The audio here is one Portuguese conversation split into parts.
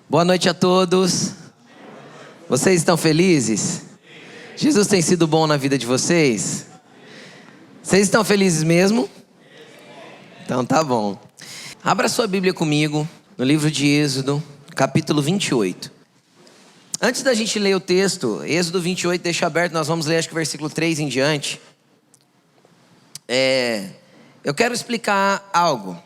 Boa noite a todos. Vocês estão felizes? Jesus tem sido bom na vida de vocês? Vocês estão felizes mesmo? Então tá bom. Abra sua Bíblia comigo no livro de Êxodo, capítulo 28. Antes da gente ler o texto, Êxodo 28, deixa aberto, nós vamos ler acho que o versículo 3 em diante. Eu quero explicar algo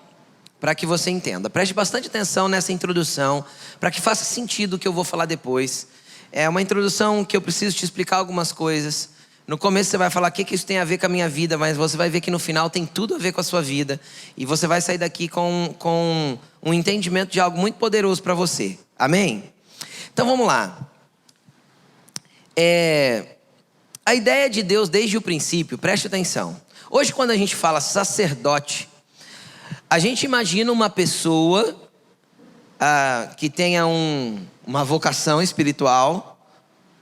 para que você entenda. Preste bastante atenção nessa introdução, para que faça sentido o que eu vou falar depois. É uma introdução que eu preciso te explicar algumas coisas. No começo você vai falar o que isso tem a ver com a minha vida, mas você vai ver que no final tem tudo a ver com a sua vida. E você vai sair daqui com um entendimento de algo muito poderoso para você. Amém? Então vamos lá. A ideia de Deus desde o princípio, preste atenção. Hoje quando a gente fala sacerdote, a gente imagina uma pessoa que tenha uma vocação espiritual,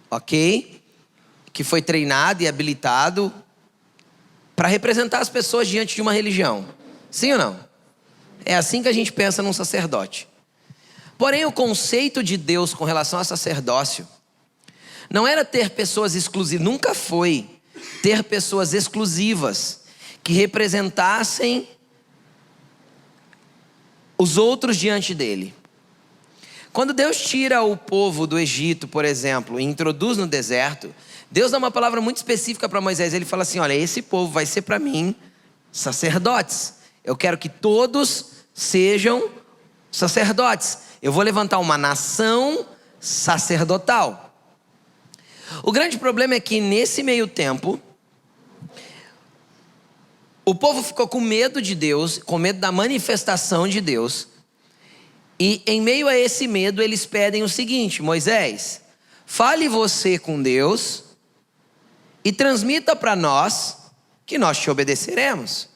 ok? Que foi treinado e habilitado para representar as pessoas diante de uma religião. Sim ou não? É assim que a gente pensa num sacerdote. Porém, o conceito de Deus com relação a sacerdócio não era ter pessoas exclusivas, nunca foi ter pessoas exclusivas que representassem os outros diante dele. Quando Deus tira o povo do Egito, por exemplo, e introduz no deserto, Deus dá uma palavra muito específica para Moisés. Ele fala assim, olha, esse povo vai ser para mim sacerdotes. Eu quero que todos sejam sacerdotes. Eu vou levantar uma nação sacerdotal. O grande problema é que nesse meio tempo, o povo ficou com medo de Deus, com medo da manifestação de Deus. E em meio a esse medo, eles pedem o seguinte: Moisés, fale você com Deus e transmita para nós que nós te obedeceremos.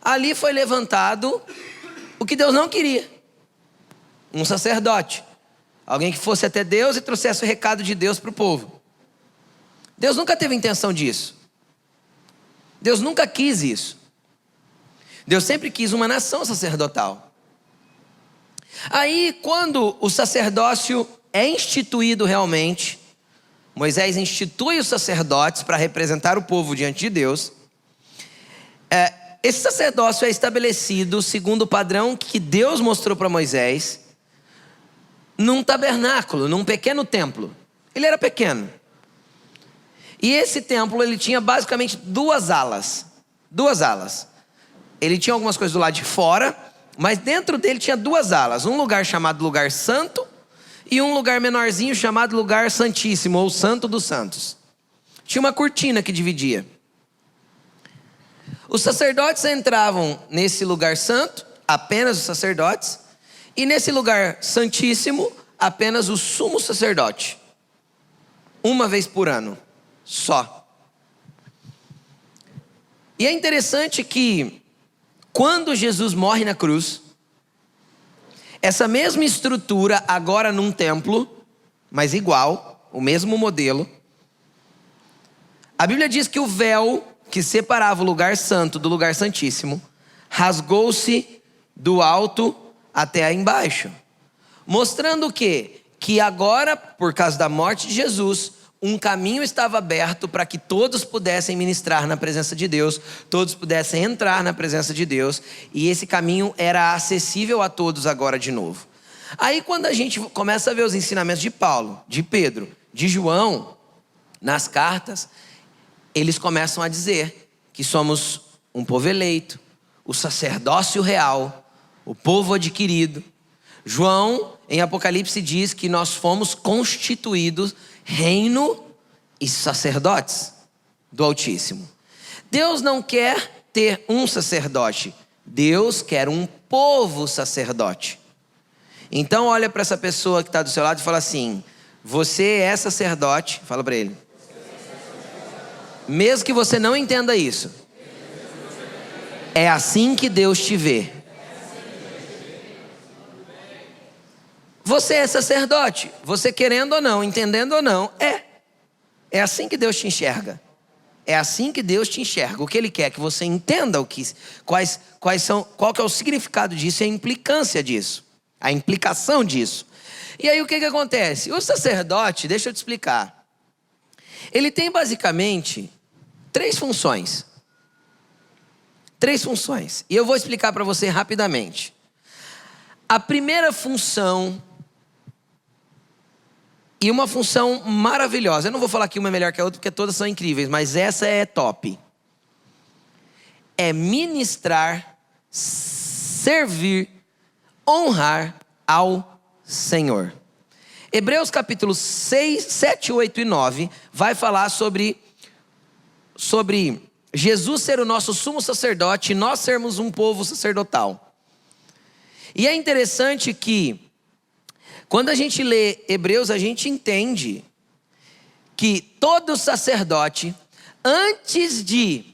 Ali foi levantado o que Deus não queria. Um sacerdote. Alguém que fosse até Deus e trouxesse o recado de Deus para o povo. Deus nunca teve intenção disso. Deus nunca quis isso. Deus sempre quis uma nação sacerdotal. Aí, quando o sacerdócio é instituído realmente, Moisés institui os sacerdotes para representar o povo diante de Deus. Esse sacerdócio é estabelecido segundo o padrão que Deus mostrou para Moisés, num tabernáculo, num pequeno templo. Ele era pequeno. E esse templo, ele tinha basicamente duas alas. Ele tinha algumas coisas do lado de fora, mas dentro dele tinha duas alas. Um lugar chamado lugar santo e um lugar menorzinho chamado lugar santíssimo, ou santo dos santos. Tinha uma cortina que dividia. Os sacerdotes entravam nesse lugar santo, apenas os sacerdotes, e nesse lugar santíssimo, apenas o sumo sacerdote. Uma vez por ano. Só. E é interessante que quando Jesus morre na cruz, essa mesma estrutura agora num templo, mas igual, o mesmo modelo, a Bíblia diz que o véu que separava o lugar santo do lugar santíssimo rasgou-se do alto até aí embaixo, mostrando o quê? Que agora, por causa da morte de Jesus, um caminho estava aberto para que todos pudessem ministrar na presença de Deus, todos pudessem entrar na presença de Deus, e esse caminho era acessível a todos agora de novo. Aí quando a gente começa a ver os ensinamentos de Paulo, de Pedro, de João, nas cartas, eles começam a dizer que somos um povo eleito, o sacerdócio real, o povo adquirido. João, em Apocalipse, diz que nós fomos constituídos reino e sacerdotes do Altíssimo. Deus não quer ter um sacerdote. Deus quer um povo sacerdote. Então olha para essa pessoa que está do seu lado e fala assim: você é sacerdote. Fala para ele. Mesmo que você não entenda isso, é assim que Deus te vê. Você é sacerdote, você querendo ou não, entendendo ou não, é assim que Deus te enxerga. É assim que Deus te enxerga. O que Ele quer é que você entenda qual que é o significado disso e a implicância disso. A implicação disso. E aí o que acontece? O sacerdote, deixa eu te explicar. Ele tem basicamente três funções. Três funções. E eu vou explicar para você rapidamente. A primeira função, e uma função maravilhosa. Eu não vou falar que uma é melhor que a outra, porque todas são incríveis, mas essa é top. É ministrar, servir, honrar ao Senhor. Hebreus capítulo 6, 7, 8 e 9 vai falar sobre Jesus ser o nosso sumo sacerdote e nós sermos um povo sacerdotal. E é interessante que quando a gente lê Hebreus, a gente entende que todo sacerdote, antes de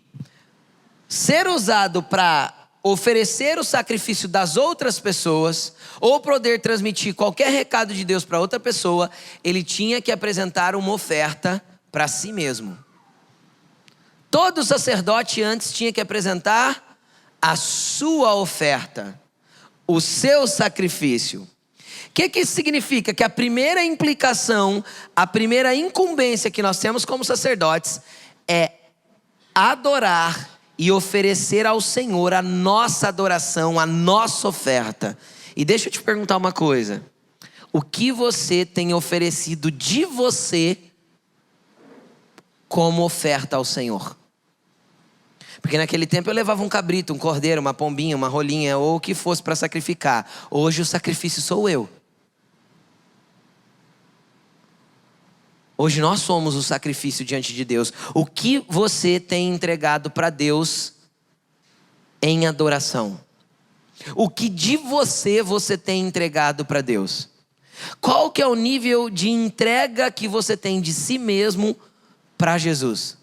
ser usado para oferecer o sacrifício das outras pessoas, ou poder transmitir qualquer recado de Deus para outra pessoa, ele tinha que apresentar uma oferta para si mesmo. Todo sacerdote antes tinha que apresentar a sua oferta, o seu sacrifício. O que isso significa? Que a primeira implicação, a primeira incumbência que nós temos como sacerdotes é adorar e oferecer ao Senhor a nossa adoração, a nossa oferta. E deixa eu te perguntar uma coisa. O que você tem oferecido de você como oferta ao Senhor? Porque naquele tempo eu levava um cabrito, um cordeiro, uma pombinha, uma rolinha, ou o que fosse para sacrificar. Hoje o sacrifício sou eu. Hoje nós somos o sacrifício diante de Deus. O que você tem entregado para Deus em adoração? O que de você tem entregado para Deus? Qual que é o nível de entrega que você tem de si mesmo para Jesus?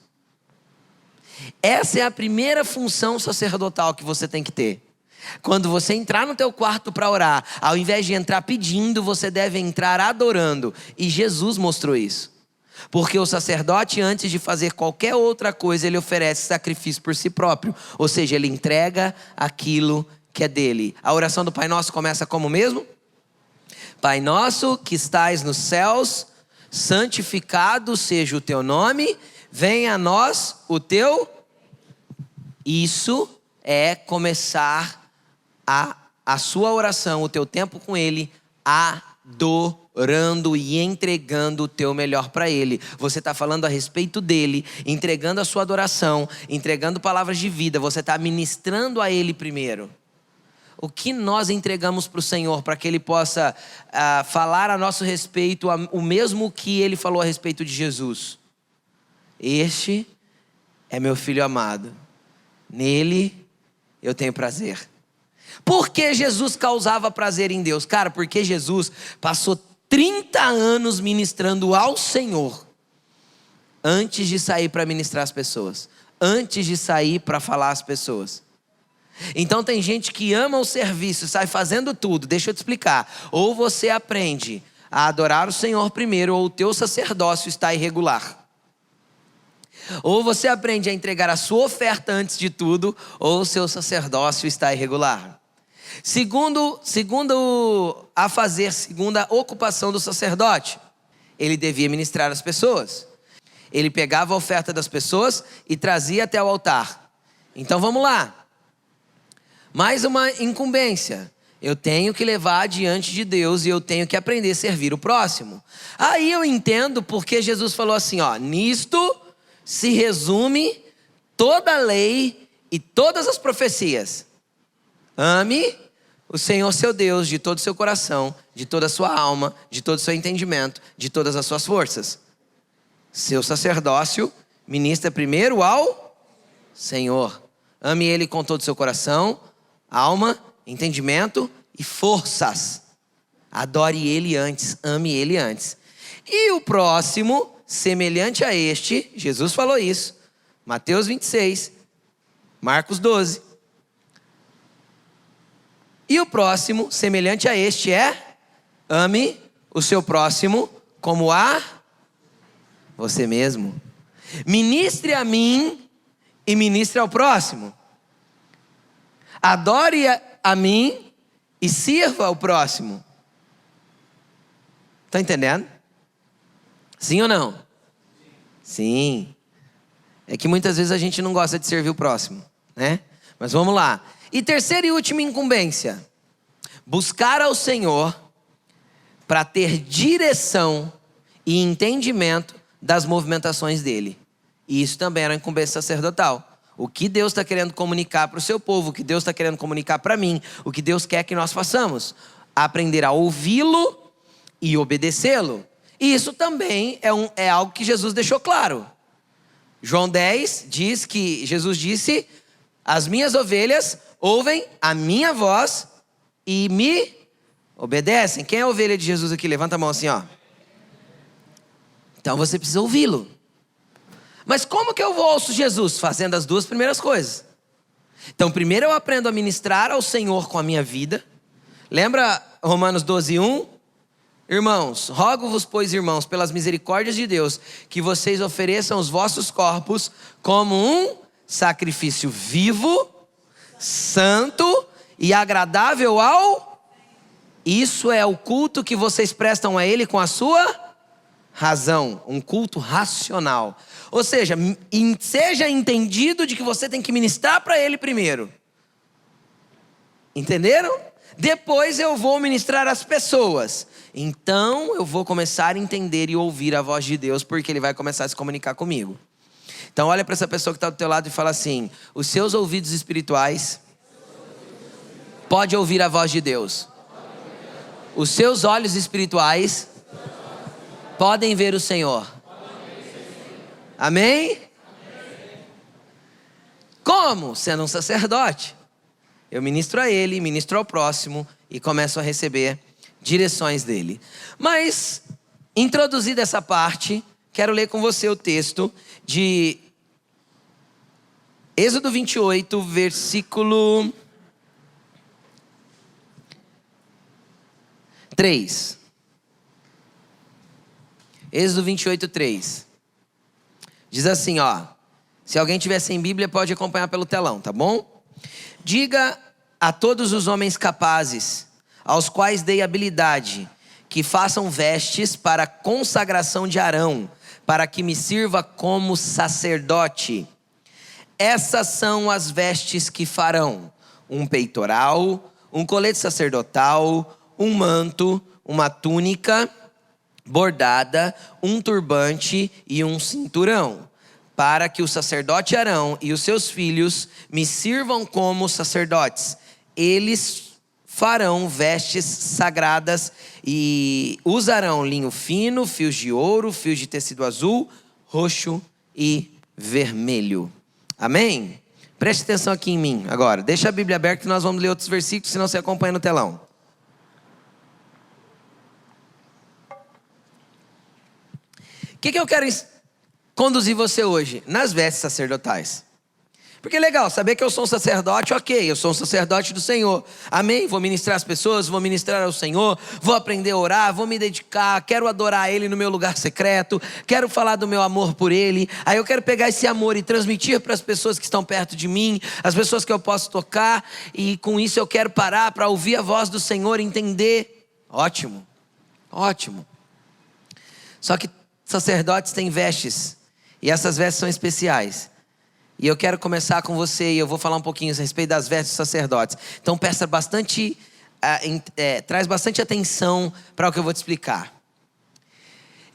Essa é a primeira função sacerdotal que você tem que ter. Quando você entrar no teu quarto para orar, ao invés de entrar pedindo, você deve entrar adorando. E Jesus mostrou isso. Porque o sacerdote, antes de fazer qualquer outra coisa, ele oferece sacrifício por si próprio. Ou seja, ele entrega aquilo que é dele. A oração do Pai Nosso começa como mesmo? Pai nosso que estais nos céus, santificado seja o teu nome, venha a nós o teu. Isso é começar a sua oração, o teu tempo com ele, adorando e entregando o teu melhor para ele. Você está falando a respeito dele, entregando a sua adoração, entregando palavras de vida. Você está ministrando a ele primeiro. O que nós entregamos para o Senhor para que ele possa falar a nosso respeito o mesmo que ele falou a respeito de Jesus? Este é meu filho amado, nele eu tenho prazer. Por que Jesus causava prazer em Deus? Cara, porque Jesus passou 30 anos ministrando ao Senhor antes de sair para ministrar as pessoas, antes de sair para falar às pessoas. Então tem gente que ama o serviço, sai fazendo tudo. Deixa eu te explicar. Ou você aprende a adorar o Senhor primeiro, ou o teu sacerdócio está irregular. Ou você aprende a entregar a sua oferta antes de tudo, ou o seu sacerdócio está irregular. Segunda ocupação do sacerdote, ele devia ministrar as pessoas. Ele pegava a oferta das pessoas e trazia até o altar. Então vamos lá. Mais uma incumbência. Eu tenho que levar diante de Deus e eu tenho que aprender a servir o próximo. Aí eu entendo porque Jesus falou assim, nisto se resume toda a lei e todas as profecias. Ame o Senhor seu Deus de todo o seu coração, de toda a sua alma, de todo o seu entendimento, de todas as suas forças. Seu sacerdócio ministra primeiro ao Senhor. Ame Ele com todo o seu coração, alma, entendimento e forças. Adore Ele antes, ame Ele antes. E o próximo, semelhante a este, Jesus falou isso, Mateus 26, Marcos 12. E o próximo, semelhante a este, é: ame o seu próximo como a você mesmo. Ministre a mim e ministre ao próximo. Adore a mim e sirva ao próximo. Tá entendendo? Sim ou não? Sim. É que muitas vezes a gente não gosta de servir o próximo, né? Mas vamos lá. E terceira e última incumbência: buscar ao Senhor para ter direção e entendimento das movimentações dele. E isso também era uma incumbência sacerdotal. O que Deus está querendo comunicar para o seu povo, o que Deus está querendo comunicar para mim, o que Deus quer que nós façamos. Aprender a ouvi-lo e obedecê-lo. E isso também é algo que Jesus deixou claro. João 10 diz que Jesus disse: as minhas ovelhas ouvem a minha voz e me obedecem. Quem é a ovelha de Jesus aqui? Levanta a mão assim, ó. Então você precisa ouvi-lo. Mas como que eu ouço Jesus? Fazendo as duas primeiras coisas. Então primeiro eu aprendo a ministrar ao Senhor com a minha vida. Lembra Romanos 12:1? Irmãos, rogo-vos, pois, irmãos, pelas misericórdias de Deus, que vocês ofereçam os vossos corpos como um sacrifício vivo, santo e agradável ao... Isso é o culto que vocês prestam a Ele com a sua razão, um culto racional. Ou seja, seja entendido de que você tem que ministrar para Ele primeiro. Entenderam? Depois eu vou ministrar às pessoas. Então eu vou começar a entender e ouvir a voz de Deus, porque Ele vai começar a se comunicar comigo. Então olha para essa pessoa que está do teu lado e fala assim: os seus ouvidos espirituais podem ouvir a voz de Deus. Os seus olhos espirituais podem ver o Senhor. Amém? Como? Sendo um sacerdote. Eu ministro a ele, ministro ao próximo e começo a receber direções dele. Mas, introduzida essa parte, quero ler com você o texto de Êxodo 28, versículo 3. Êxodo 28, 3. Diz assim, ó. Se alguém tiver sem Bíblia, pode acompanhar pelo telão, tá bom? Diga a todos os homens capazes, aos quais dei habilidade, que façam vestes para a consagração de Arão, para que me sirva como sacerdote. Essas são as vestes que farão: um peitoral, um colete sacerdotal, um manto, uma túnica bordada, um turbante e um cinturão, para que o sacerdote Arão e os seus filhos me sirvam como sacerdotes. Eles farão vestes sagradas e usarão linho fino, fios de ouro, fios de tecido azul, roxo e vermelho. Amém? Preste atenção aqui em mim agora. Deixa a Bíblia aberta que nós vamos ler outros versículos, senão você acompanha no telão. O que eu quero conduzir você hoje? Nas vestes sacerdotais. Porque é legal saber que eu sou um sacerdote, ok, eu sou um sacerdote do Senhor. Amém? Vou ministrar as pessoas, vou ministrar ao Senhor, vou aprender a orar, vou me dedicar, quero adorar Ele no meu lugar secreto, quero falar do meu amor por Ele. Aí eu quero pegar esse amor e transmitir para as pessoas que estão perto de mim, as pessoas que eu posso tocar, e com isso eu quero parar para ouvir a voz do Senhor e entender. Ótimo, ótimo. Só que sacerdotes têm vestes, e essas vestes são especiais. E eu quero começar com você, e eu vou falar um pouquinho a respeito das vestes dos sacerdotes. Então presta bastante, traz bastante atenção para o que eu vou te explicar.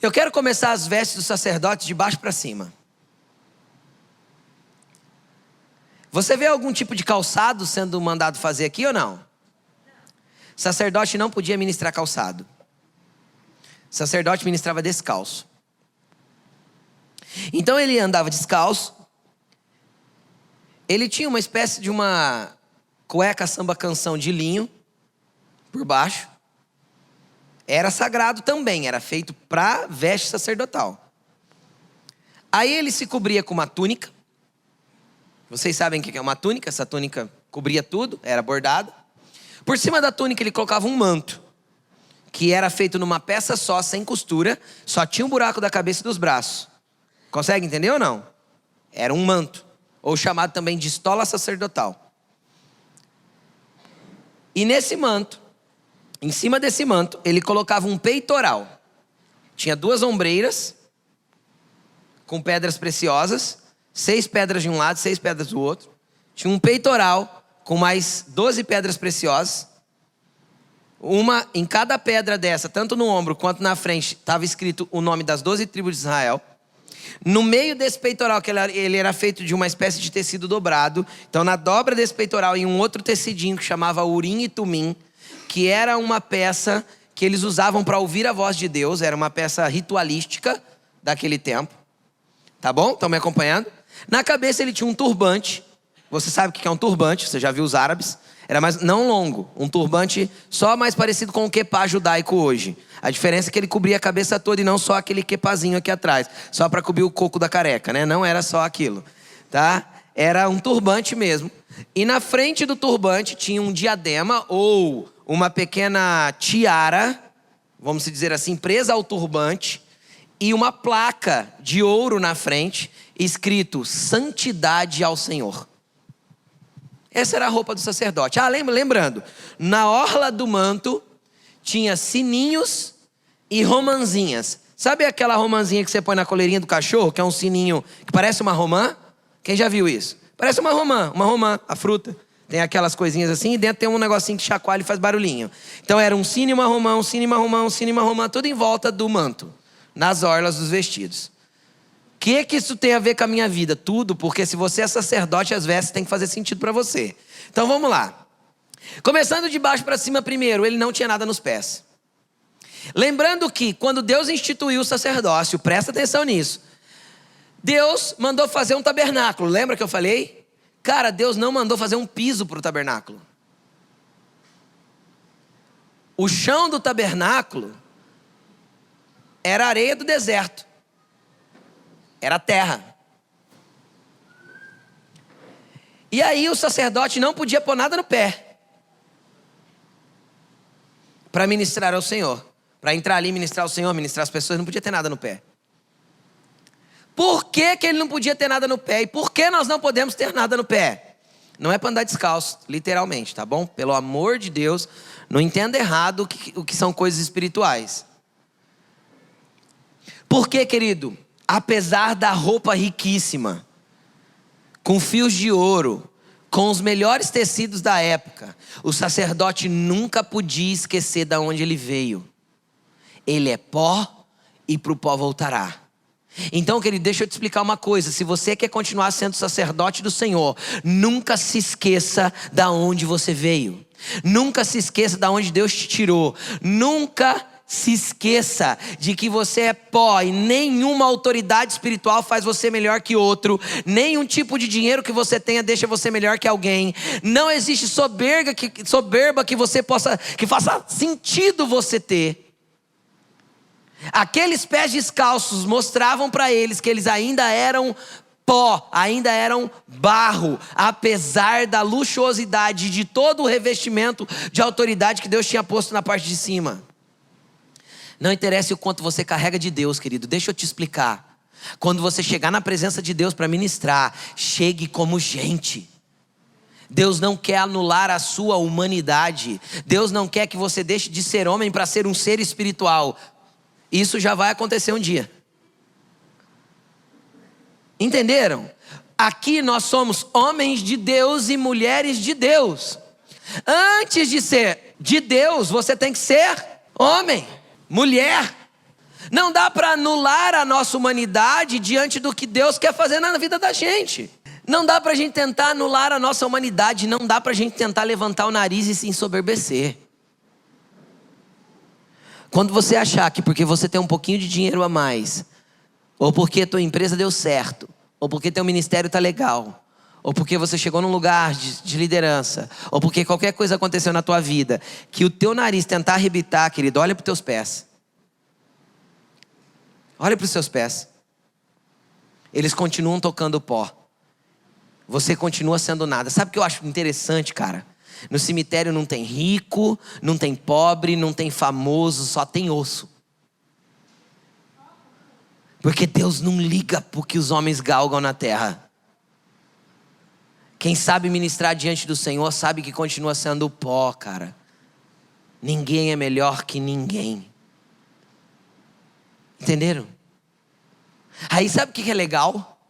Eu quero começar as vestes dos sacerdotes de baixo para cima. Você vê algum tipo de calçado sendo mandado fazer aqui ou não? Sacerdote não podia ministrar calçado. Sacerdote ministrava descalço. Então ele andava descalço. Ele tinha uma espécie de uma cueca samba canção de linho por baixo. Era sagrado também, era feito para veste sacerdotal. Aí ele se cobria com uma túnica. Vocês sabem o que é uma túnica? Essa túnica cobria tudo, era bordada. Por cima da túnica ele colocava um manto, que era feito numa peça só, sem costura. Só tinha um buraco da cabeça e dos braços. Consegue entender ou não? Era um manto, ou chamado também de estola sacerdotal. E nesse manto, em cima desse manto, ele colocava um peitoral. tinha 2 ombreiras com pedras preciosas, 6 pedras de um lado, 6 pedras do outro. Tinha um peitoral com mais 12 pedras preciosas. Uma em cada pedra dessa, tanto no ombro quanto na frente, estava escrito o nome das 12 tribos de Israel. No meio desse peitoral, que ele era feito de uma espécie de tecido dobrado. Então na dobra desse peitoral, em um outro tecidinho que chamava Urim e Tumim, que era uma peça que eles usavam para ouvir a voz de Deus. Era uma peça ritualística daquele tempo. Tá bom? Estão me acompanhando? Na cabeça ele tinha um turbante. Você sabe o que é um turbante, você já viu os árabes. Era mais, não longo, um turbante só mais parecido com o quepá judaico hoje. A diferença é que ele cobria a cabeça toda e não só aquele quepazinho aqui atrás. Só para cobrir o coco da careca, né? Não era só aquilo, tá? Era um turbante mesmo. E na frente do turbante tinha um diadema ou uma pequena tiara, vamos dizer assim, presa ao turbante. E uma placa de ouro na frente, escrito Santidade ao Senhor. Essa era a roupa do sacerdote. Lembrando, na orla do manto tinha sininhos e romanzinhas. Sabe aquela romanzinha que você põe na coleirinha do cachorro, que é um sininho que parece uma romã? Quem já viu isso? Parece uma romã, a fruta. Tem aquelas coisinhas assim e dentro tem um negocinho que chacoalha e faz barulhinho. Então era um sino e uma romã, um sino e uma romã, um sino e uma romã, tudo em volta do manto, nas orlas dos vestidos. O que isso tem a ver com a minha vida? Tudo, porque se você é sacerdote, as vestes têm que fazer sentido para você. Então vamos lá. Começando de baixo para cima primeiro, ele não tinha nada nos pés. Lembrando que quando Deus instituiu o sacerdócio, presta atenção nisso. Deus mandou fazer um tabernáculo, lembra que eu falei? Cara, Deus não mandou fazer um piso para o tabernáculo. O chão do tabernáculo era a areia do deserto. Era terra. E aí o sacerdote não podia pôr nada no pé para ministrar ao Senhor. Para entrar ali e ministrar ao Senhor, ministrar as pessoas, não podia ter nada no pé. Por que ele não podia ter nada no pé? E por que nós não podemos ter nada no pé? Não é para andar descalço, literalmente, tá bom? Pelo amor de Deus, não entenda errado o que são coisas espirituais. Por que, querido? Apesar da roupa riquíssima, com fios de ouro, com os melhores tecidos da época, o sacerdote nunca podia esquecer de onde ele veio. Ele é pó e para o pó voltará. Então, querido, deixa eu te explicar uma coisa. Se você quer continuar sendo sacerdote do Senhor, nunca se esqueça de onde você veio. Nunca se esqueça de onde Deus te tirou. Nunca se esqueça de que você é pó e nenhuma autoridade espiritual faz você melhor que outro. Nenhum tipo de dinheiro que você tenha deixa você melhor que alguém. Não existe soberba que faça sentido você ter. Aqueles pés descalços mostravam para eles que eles ainda eram pó, ainda eram barro, apesar da luxuosidade de todo o revestimento de autoridade que Deus tinha posto na parte de cima. Não interessa o quanto você carrega de Deus, querido, deixa eu te explicar. Quando você chegar na presença de Deus para ministrar, chegue como gente. Deus não quer anular a sua humanidade. Deus não quer que você deixe de ser homem para ser um ser espiritual. Isso já vai acontecer um dia. Entenderam? Aqui nós somos homens de Deus e mulheres de Deus. Antes de ser de Deus, você tem que ser homem, mulher. Não dá para anular a nossa humanidade diante do que Deus quer fazer na vida da gente. Não dá para a gente tentar anular a nossa humanidade. Não dá para a gente tentar levantar o nariz e se ensoberbecer. Quando você achar que porque você tem um pouquinho de dinheiro a mais, ou porque tua empresa deu certo, ou porque teu ministério está legal, ou porque você chegou num lugar de liderança, ou porque qualquer coisa aconteceu na tua vida, que o teu nariz tentar arrebitar, querido, olha para os teus pés. Olha para os seus pés. Eles continuam tocando pó. Você continua sendo nada. Sabe o que eu acho interessante, cara? No cemitério não tem rico, não tem pobre, não tem famoso, só tem osso. Porque Deus não liga pro que os homens galgam na terra. Quem sabe ministrar diante do Senhor sabe que continua sendo pó, cara. Ninguém é melhor que ninguém. Entenderam? Aí sabe o que é legal?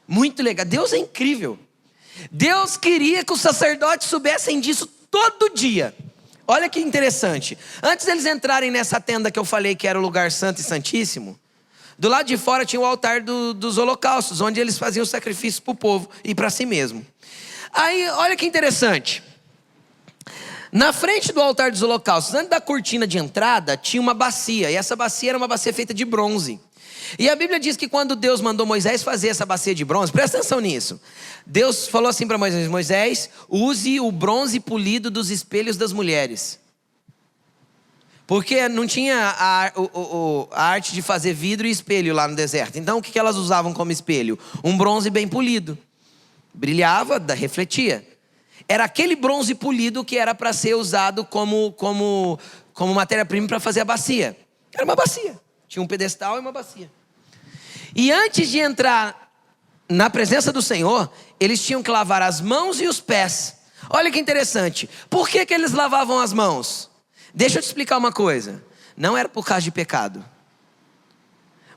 Muito legal. Deus é incrível. Deus queria que os sacerdotes soubessem disso todo dia. Olha que interessante. Antes deles entrarem nessa tenda que eu falei que era o lugar santo e santíssimo, do lado de fora tinha o altar dos holocaustos, onde eles faziam sacrifícios para o povo e para si mesmo. Aí, olha que interessante. Na frente do altar dos holocaustos, antes da cortina de entrada, tinha uma bacia. E essa bacia era uma bacia feita de bronze. E a Bíblia diz que quando Deus mandou Moisés fazer essa bacia de bronze, presta atenção nisso. Deus falou assim para Moisés: Moisés, use o bronze polido dos espelhos das mulheres. Porque não tinha a arte de fazer vidro e espelho lá no deserto. Então o que elas usavam como espelho? Um bronze bem polido. Brilhava, refletia. Era aquele bronze polido que era para ser usado como matéria-prima para fazer a bacia. Era uma bacia. Tinha um pedestal e uma bacia. E antes de entrar na presença do Senhor, eles tinham que lavar as mãos e os pés. Olha que interessante. Por que eles lavavam as mãos? Deixa eu te explicar uma coisa. Não era por causa de pecado.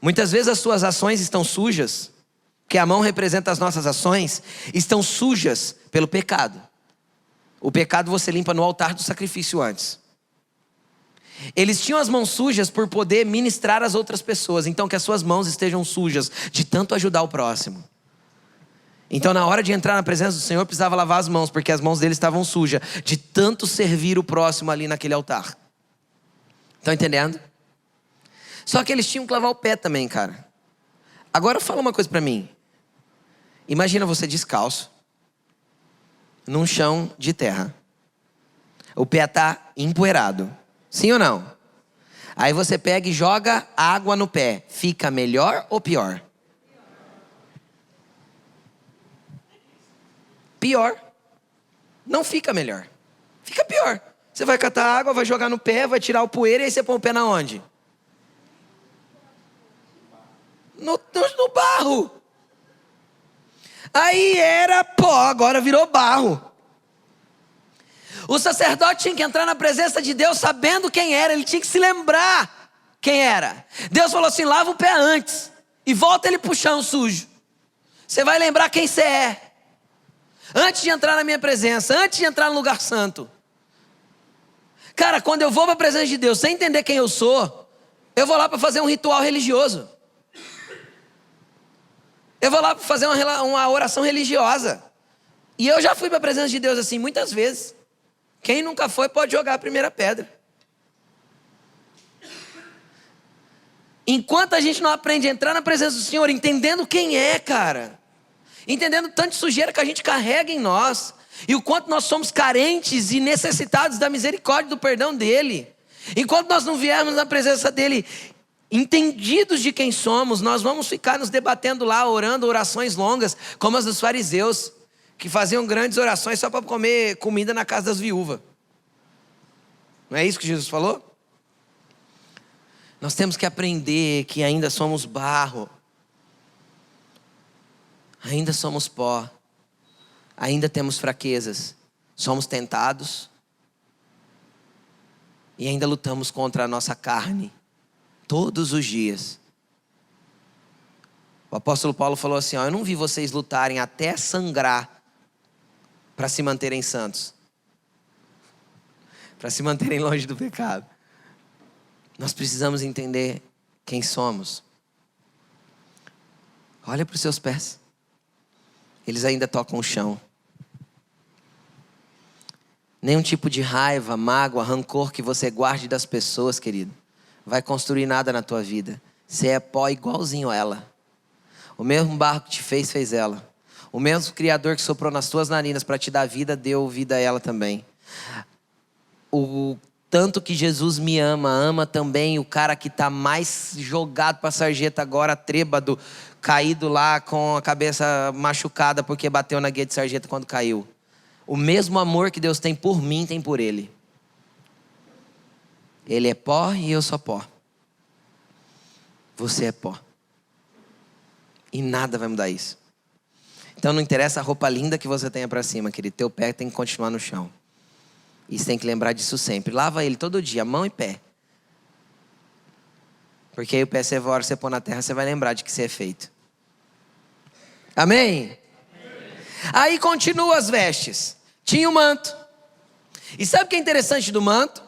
Muitas vezes as suas ações estão sujas, que a mão representa as nossas ações, estão sujas pelo pecado. O pecado você limpa no altar do sacrifício antes. Eles tinham as mãos sujas por poder ministrar às outras pessoas. Então que as suas mãos estejam sujas de tanto ajudar o próximo. Então na hora de entrar na presença do Senhor precisava lavar as mãos, porque as mãos dele estavam sujas de tanto servir o próximo ali naquele altar. Estão entendendo? Só que eles tinham que lavar o pé também, cara. Agora fala uma coisa pra mim. Imagina você descalço num chão de terra. O pé tá empoeirado. Sim ou não? Aí você pega e joga água no pé. Fica melhor ou pior? Pior. Não fica melhor. Fica pior. Você vai catar água, vai jogar no pé, vai tirar o poeira e aí você põe o pé na onde? No barro. Aí era pó, agora virou barro. O sacerdote tinha que entrar na presença de Deus sabendo quem era. Ele tinha que se lembrar quem era. Deus falou assim: lava o pé antes e volta ele pro chão sujo. Você vai lembrar quem você é. Antes de entrar na minha presença, antes de entrar no lugar santo. Cara, quando eu vou para a presença de Deus sem entender quem eu sou, eu vou lá para fazer um ritual religioso. Eu vou lá para fazer uma oração religiosa. E eu já fui para a presença de Deus assim muitas vezes. Quem nunca foi pode jogar a primeira pedra. Enquanto a gente não aprende a entrar na presença do Senhor, entendendo quem é, cara. Entendendo tanta sujeira que a gente carrega em nós. E o quanto nós somos carentes e necessitados da misericórdia e do perdão dEle. Enquanto nós não viermos na presença dEle entendidos de quem somos, nós vamos ficar nos debatendo lá, orando orações longas, como as dos fariseus, que faziam grandes orações só para comer comida na casa das viúvas. Não é isso que Jesus falou? Nós temos que aprender que ainda somos barro, ainda somos pó, ainda temos fraquezas, somos tentados e ainda lutamos contra a nossa carne todos os dias. O apóstolo Paulo falou assim: eu não vi vocês lutarem até sangrar para se manterem santos, para se manterem longe do pecado. Nós precisamos entender quem somos. Olha para os seus pés. Eles ainda tocam o chão. Nenhum tipo de raiva, mágoa, rancor que você guarde das pessoas, querido, vai construir nada na tua vida. Você é pó igualzinho a ela. O mesmo barro que te fez ela. O mesmo Criador que soprou nas tuas narinas para te dar vida, deu vida a ela também. O tanto que Jesus me ama, ama também o cara que está mais jogado para a sarjeta agora, trêbado, caído lá com a cabeça machucada porque bateu na guia de sarjeta quando caiu. O mesmo amor que Deus tem por mim, tem por ele. Ele é pó e eu sou pó. Você é pó. E nada vai mudar isso. Então não interessa a roupa linda que você tenha para cima, querido. Teu pé tem que continuar no chão. E você tem que lembrar disso sempre. Lava ele todo dia, mão e pé. Porque aí o persevera, você pôr na terra, você vai lembrar de que você é feito. Amém? Aí continua as vestes. Tinha o manto. E sabe o que é interessante do manto?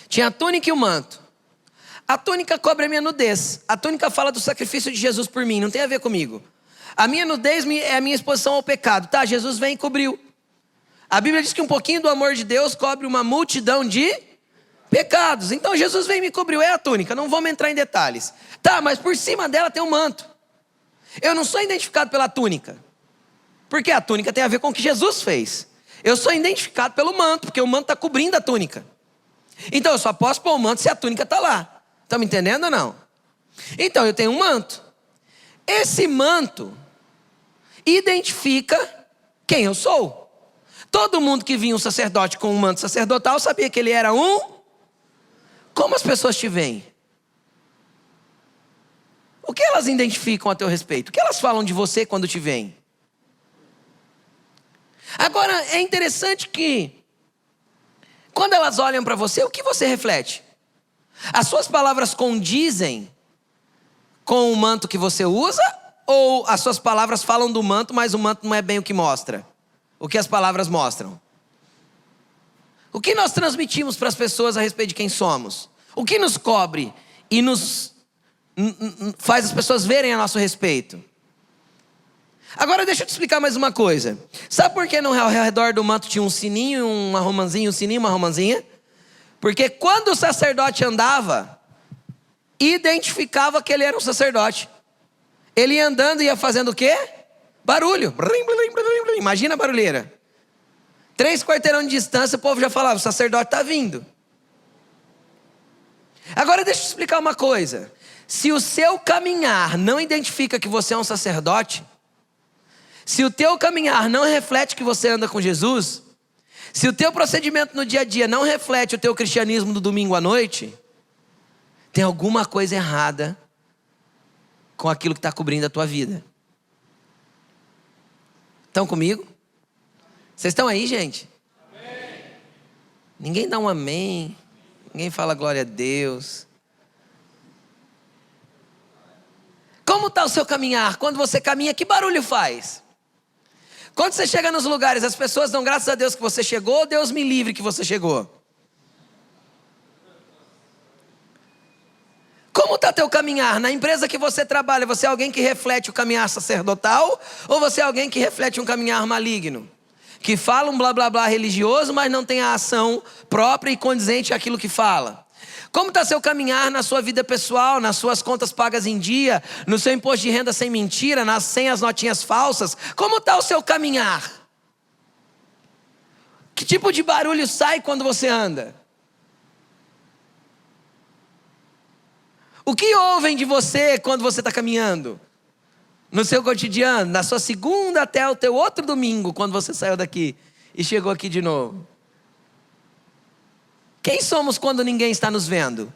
Tinha a túnica e o manto. A túnica cobre a minha nudez. A túnica fala do sacrifício de Jesus por mim, não tem a ver comigo. A minha nudez é a minha exposição ao pecado. Tá, Jesus vem e cobriu. A Bíblia diz que um pouquinho do amor de Deus cobre uma multidão de pecados. Então Jesus vem e me cobriu, é a túnica, não vamos entrar em detalhes. Tá, mas por cima dela tem um manto. Eu não sou identificado pela túnica, porque a túnica tem a ver com o que Jesus fez. Eu sou identificado pelo manto, porque o manto está cobrindo a túnica. Então eu só posso pôr o manto se a túnica está lá. Estão me entendendo ou não? Então eu tenho um manto. Esse manto identifica quem eu sou. Todo mundo que vinha um sacerdote com um manto sacerdotal sabia que ele era um. Como as pessoas te veem? O que elas identificam a teu respeito? O que elas falam de você quando te veem? Agora, é interessante que, quando elas olham para você, o que você reflete? As suas palavras condizem com o manto que você usa? Ou as suas palavras falam do manto, mas o manto não é bem o que mostra? O que as palavras mostram? O que nós transmitimos para as pessoas a respeito de quem somos? O que nos cobre e nos faz as pessoas verem a nosso respeito? Agora deixa eu te explicar mais uma coisa. Sabe por que ao redor do manto tinha um sininho, uma romãzinha, um sininho, uma romãzinha? Porque quando o sacerdote andava, identificava que ele era um sacerdote. Ele ia andando e ia fazendo o quê? Barulho. Imagina a barulheira. 3 quarteirões de distância, o povo já falava, o sacerdote está vindo. Agora deixa eu te explicar uma coisa. Se o seu caminhar não identifica que você é um sacerdote, se o teu caminhar não reflete que você anda com Jesus, se o teu procedimento no dia a dia não reflete o teu cristianismo do domingo à noite, tem alguma coisa errada com aquilo que está cobrindo a tua vida. Estão comigo? Vocês estão aí, gente? Amém. Ninguém dá um amém. Ninguém fala glória a Deus. Como está o seu caminhar? Quando você caminha, que barulho faz? Quando você chega nos lugares, as pessoas dão graças a Deus que você chegou, Deus me livre que você chegou. Como está teu caminhar? Na empresa que você trabalha, você é alguém que reflete o caminhar sacerdotal? Ou você é alguém que reflete um caminhar maligno? Que fala um blá blá blá religioso, mas não tem a ação própria e condizente àquilo que fala? Como está seu caminhar na sua vida pessoal, nas suas contas pagas em dia, no seu imposto de renda sem mentira, sem as notinhas falsas? Como está o seu caminhar? Que tipo de barulho sai quando você anda? O que ouvem de você quando você está caminhando? No seu cotidiano, na sua segunda até o teu outro domingo, quando você saiu daqui e chegou aqui de novo. Quem somos quando ninguém está nos vendo?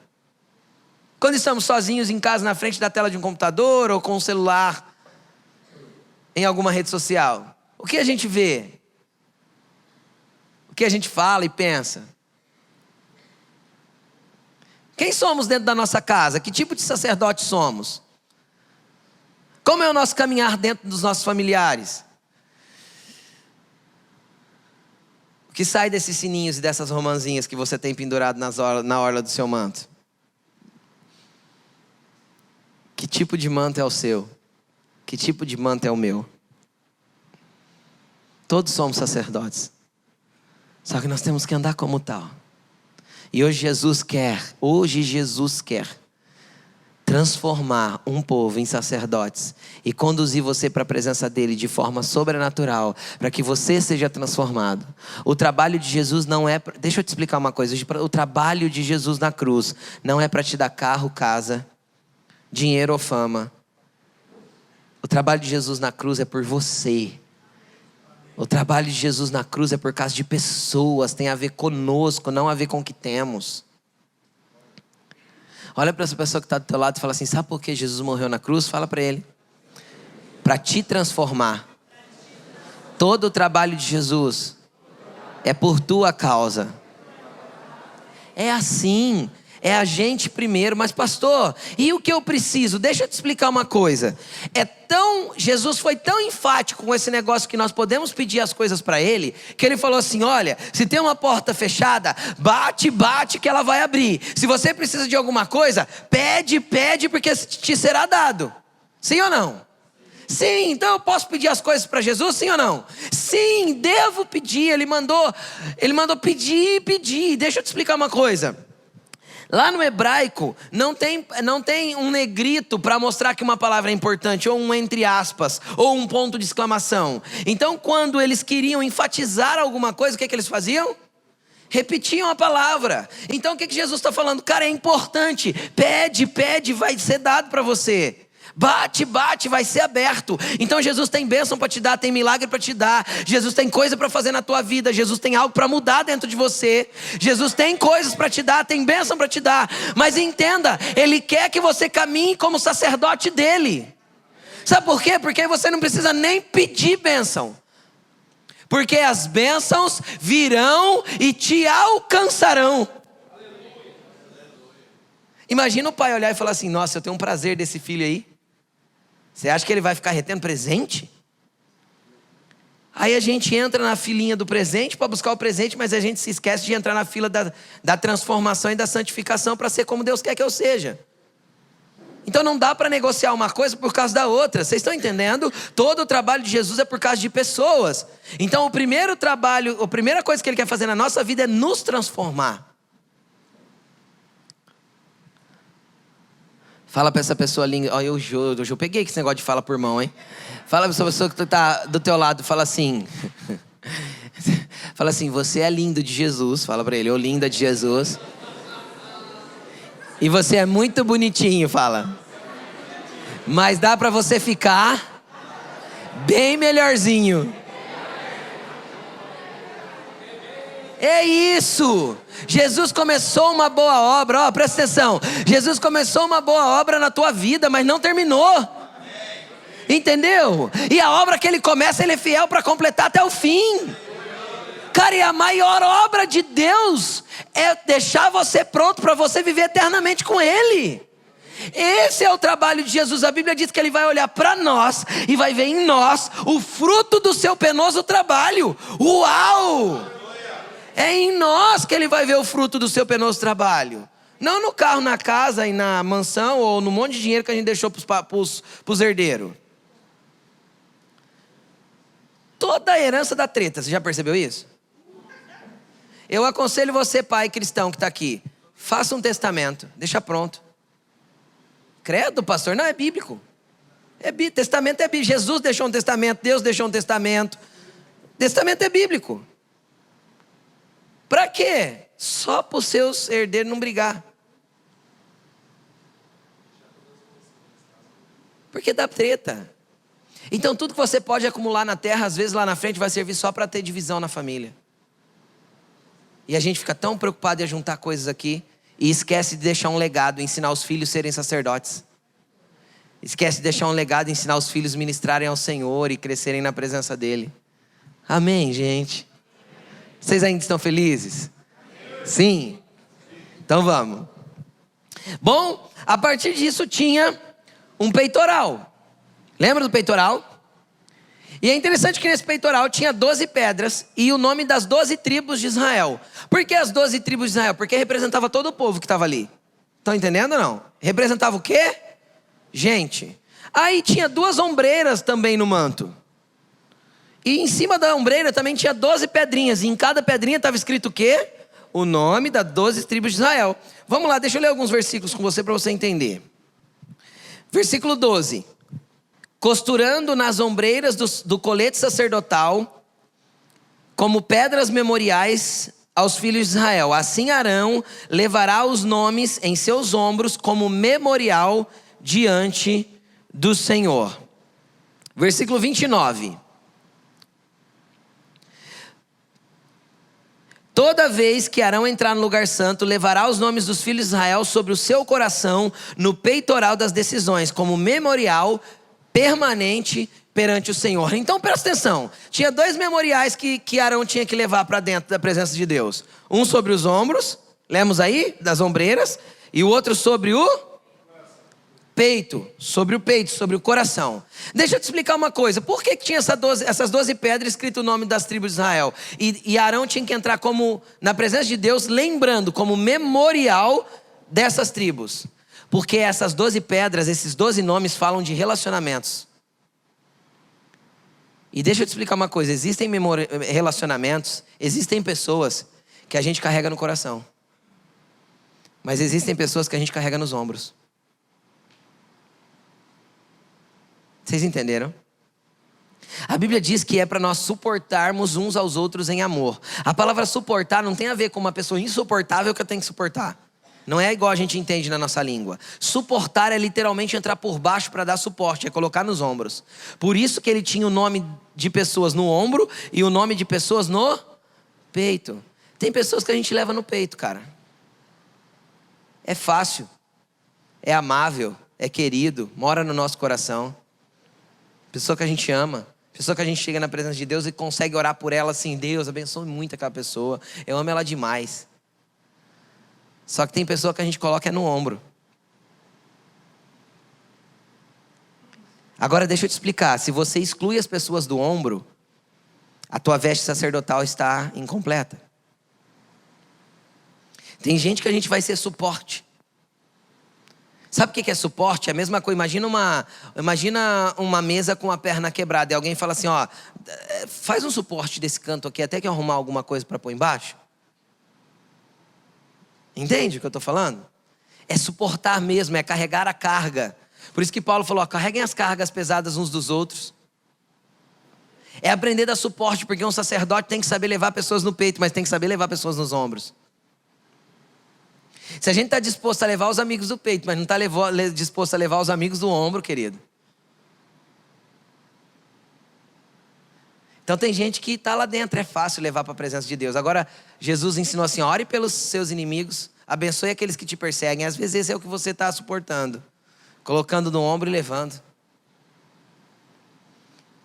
Quando estamos sozinhos em casa, na frente da tela de um computador ou com um celular, em alguma rede social. O que a gente vê? O que a gente fala e pensa? Quem somos dentro da nossa casa? Que tipo de sacerdote somos? Como é o nosso caminhar dentro dos nossos familiares? O que sai desses sininhos e dessas romãzinhas que você tem pendurado na orla do seu manto? Que tipo de manto é o seu? Que tipo de manto é o meu? Todos somos sacerdotes. Só que nós temos que andar como tal. E hoje Jesus quer transformar um povo em sacerdotes e conduzir você para a presença dele de forma sobrenatural, para que você seja transformado. O trabalho de Jesus não é... Deixa eu te explicar uma coisa. O trabalho de Jesus na cruz não é para te dar carro, casa, dinheiro ou fama. O trabalho de Jesus na cruz é por você. O trabalho de Jesus na cruz é por causa de pessoas, tem a ver conosco, não a ver com o que temos. Olha para essa pessoa que está do teu lado e fala assim, sabe por que Jesus morreu na cruz? Fala para ele. Para te transformar. Todo o trabalho de Jesus é por tua causa. É assim. É a gente primeiro. Mas pastor, e o que eu preciso? Deixa eu te explicar uma coisa. Jesus foi tão enfático com esse negócio que nós podemos pedir as coisas para Ele, que Ele falou assim: olha, se tem uma porta fechada, bate, bate que ela vai abrir. Se você precisa de alguma coisa, pede, pede, porque te será dado. Sim ou não? Sim, então eu posso pedir as coisas para Jesus, sim ou não? Sim, devo pedir. Ele mandou pedir, pedir. Deixa eu te explicar uma coisa. Lá no hebraico, não tem um negrito para mostrar que uma palavra é importante, ou um entre aspas, ou um ponto de exclamação. Então, quando eles queriam enfatizar alguma coisa, o que eles faziam? Repetiam a palavra. Então, o que Jesus está falando? Cara, é importante. Pede, pede, vai ser dado para você. Bate, bate, vai ser aberto. Então Jesus tem bênção para te dar, tem milagre para te dar. Jesus tem coisa para fazer na tua vida. Jesus tem algo para mudar dentro de você. Jesus tem coisas para te dar, tem bênção para te dar. Mas entenda, Ele quer que você caminhe como sacerdote dEle. Sabe por quê? Porque você não precisa nem pedir bênção. Porque as bênçãos virão e te alcançarão. Imagina o pai olhar e falar assim: nossa, eu tenho um prazer desse filho aí. Você acha que ele vai ficar retendo presente? Aí a gente entra na filinha do presente para buscar o presente, mas a gente se esquece de entrar na fila da transformação e da santificação para ser como Deus quer que eu seja. Então não dá para negociar uma coisa por causa da outra. Vocês estão entendendo? Todo o trabalho de Jesus é por causa de pessoas. Então a primeira coisa que Ele quer fazer na nossa vida é nos transformar. Fala para essa pessoa linda. Olha, hoje eu peguei esse negócio de fala por mão, hein? Fala para essa pessoa que está do teu lado, fala assim. Fala assim: você é lindo de Jesus. Fala para ele: ô linda de Jesus. E você é muito bonitinho, fala. Mas dá para você ficar bem melhorzinho. É isso. Jesus começou uma boa obra. Presta atenção. Jesus começou uma boa obra na tua vida, mas não terminou. Entendeu? E a obra que Ele começa, Ele é fiel para completar até o fim. Cara, e a maior obra de Deus é deixar você pronto para você viver eternamente com Ele. Esse é o trabalho de Jesus. A Bíblia diz que Ele vai olhar para nós e vai ver em nós o fruto do seu penoso trabalho. Uau! É em nós que Ele vai ver o fruto do seu penoso trabalho. Não no carro, na casa e na mansão, ou no monte de dinheiro que a gente deixou para os herdeiros. Toda a herança dá treta, você já percebeu isso? Eu aconselho você, pai cristão que está aqui, faça um testamento, deixa pronto. Credo, pastor, não é bíblico. Testamento é bíblico. Jesus deixou um testamento, Deus deixou um testamento. Testamento é bíblico. Para quê? Só para os seus herdeiros não brigar. Porque dá treta. Então tudo que você pode acumular na terra, às vezes lá na frente vai servir só para ter divisão na família. E a gente fica tão preocupado em juntar coisas aqui e esquece de deixar um legado, ensinar os filhos a serem sacerdotes. Esquece de deixar um legado, ensinar os filhos a ministrarem ao Senhor e crescerem na presença dEle. Amém, gente? Vocês ainda estão felizes? Sim? Então vamos. Bom, a partir disso tinha um peitoral. Lembra do peitoral? E é interessante que nesse peitoral tinha 12 pedras e o nome das 12 tribos de Israel. Por que as 12 tribos de Israel? Porque representava todo o povo que estava ali. Estão entendendo ou não? Representava o quê? Gente. Aí tinha 2 ombreiras também no manto. E em cima da ombreira também tinha 12 pedrinhas. E em cada pedrinha estava escrito o quê? O nome das 12 tribos de Israel. Vamos lá, deixa eu ler alguns versículos com você para você entender. Versículo 12. Costurando nas ombreiras do colete sacerdotal, como pedras memoriais aos filhos de Israel. Assim Arão levará os nomes em seus ombros como memorial diante do Senhor. Versículo 29. Toda vez que Arão entrar no lugar santo, levará os nomes dos filhos de Israel sobre o seu coração, no peitoral das decisões, como memorial permanente perante o Senhor. Então presta atenção, tinha 2 memoriais que Arão tinha que levar para dentro da presença de Deus. Um sobre os ombros Lemos aí? Das ombreiras. E o outro sobre o peito, sobre o coração. Deixa eu te explicar uma coisa. Por que tinha essas 12 pedras escrito o nome das tribos de Israel? E Arão tinha que entrar como na presença de Deus, lembrando, como memorial dessas tribos. Porque essas 12 pedras, esses 12 nomes falam de relacionamentos. E deixa eu te explicar uma coisa. Existem relacionamentos, existem pessoas que a gente carrega no coração. Mas existem pessoas que a gente carrega nos ombros. Vocês entenderam? A Bíblia diz que é para nós suportarmos uns aos outros em amor. A palavra suportar não tem a ver com uma pessoa insuportável que eu tenho que suportar. Não é igual a gente entende na nossa língua. Suportar é literalmente entrar por baixo para dar suporte, é colocar nos ombros. Por isso que ele tinha o nome de pessoas no ombro e o nome de pessoas no peito. Tem pessoas que a gente leva no peito, cara. É fácil, é amável, é querido, mora no nosso coração. Pessoa que a gente ama, pessoa que a gente chega na presença de Deus e consegue orar por ela assim: Deus, abençoe muito aquela pessoa, eu amo ela demais. Só que tem pessoa que a gente coloca no ombro. Agora deixa eu te explicar, se você exclui as pessoas do ombro, a tua veste sacerdotal está incompleta. Tem gente que a gente vai ser suporte. Sabe o que é suporte? É a mesma coisa. Imagina uma mesa com a perna quebrada e alguém fala assim: ó, faz um suporte desse canto aqui até que eu arrumar alguma coisa para pôr embaixo. Entende o que eu estou falando? É suportar mesmo, é carregar a carga. Por isso que Paulo falou: ó, carreguem as cargas pesadas uns dos outros. É aprender a dar suporte, porque um sacerdote tem que saber levar pessoas no peito, mas tem que saber levar pessoas nos ombros. Se a gente está disposto a levar os amigos do peito, mas não está disposto a levar os amigos do ombro, querido. Então tem gente que está lá dentro, é fácil levar para a presença de Deus. Agora, Jesus ensinou assim: ore pelos seus inimigos, abençoe aqueles que te perseguem. Às vezes esse é o que você está suportando, colocando no ombro e levando.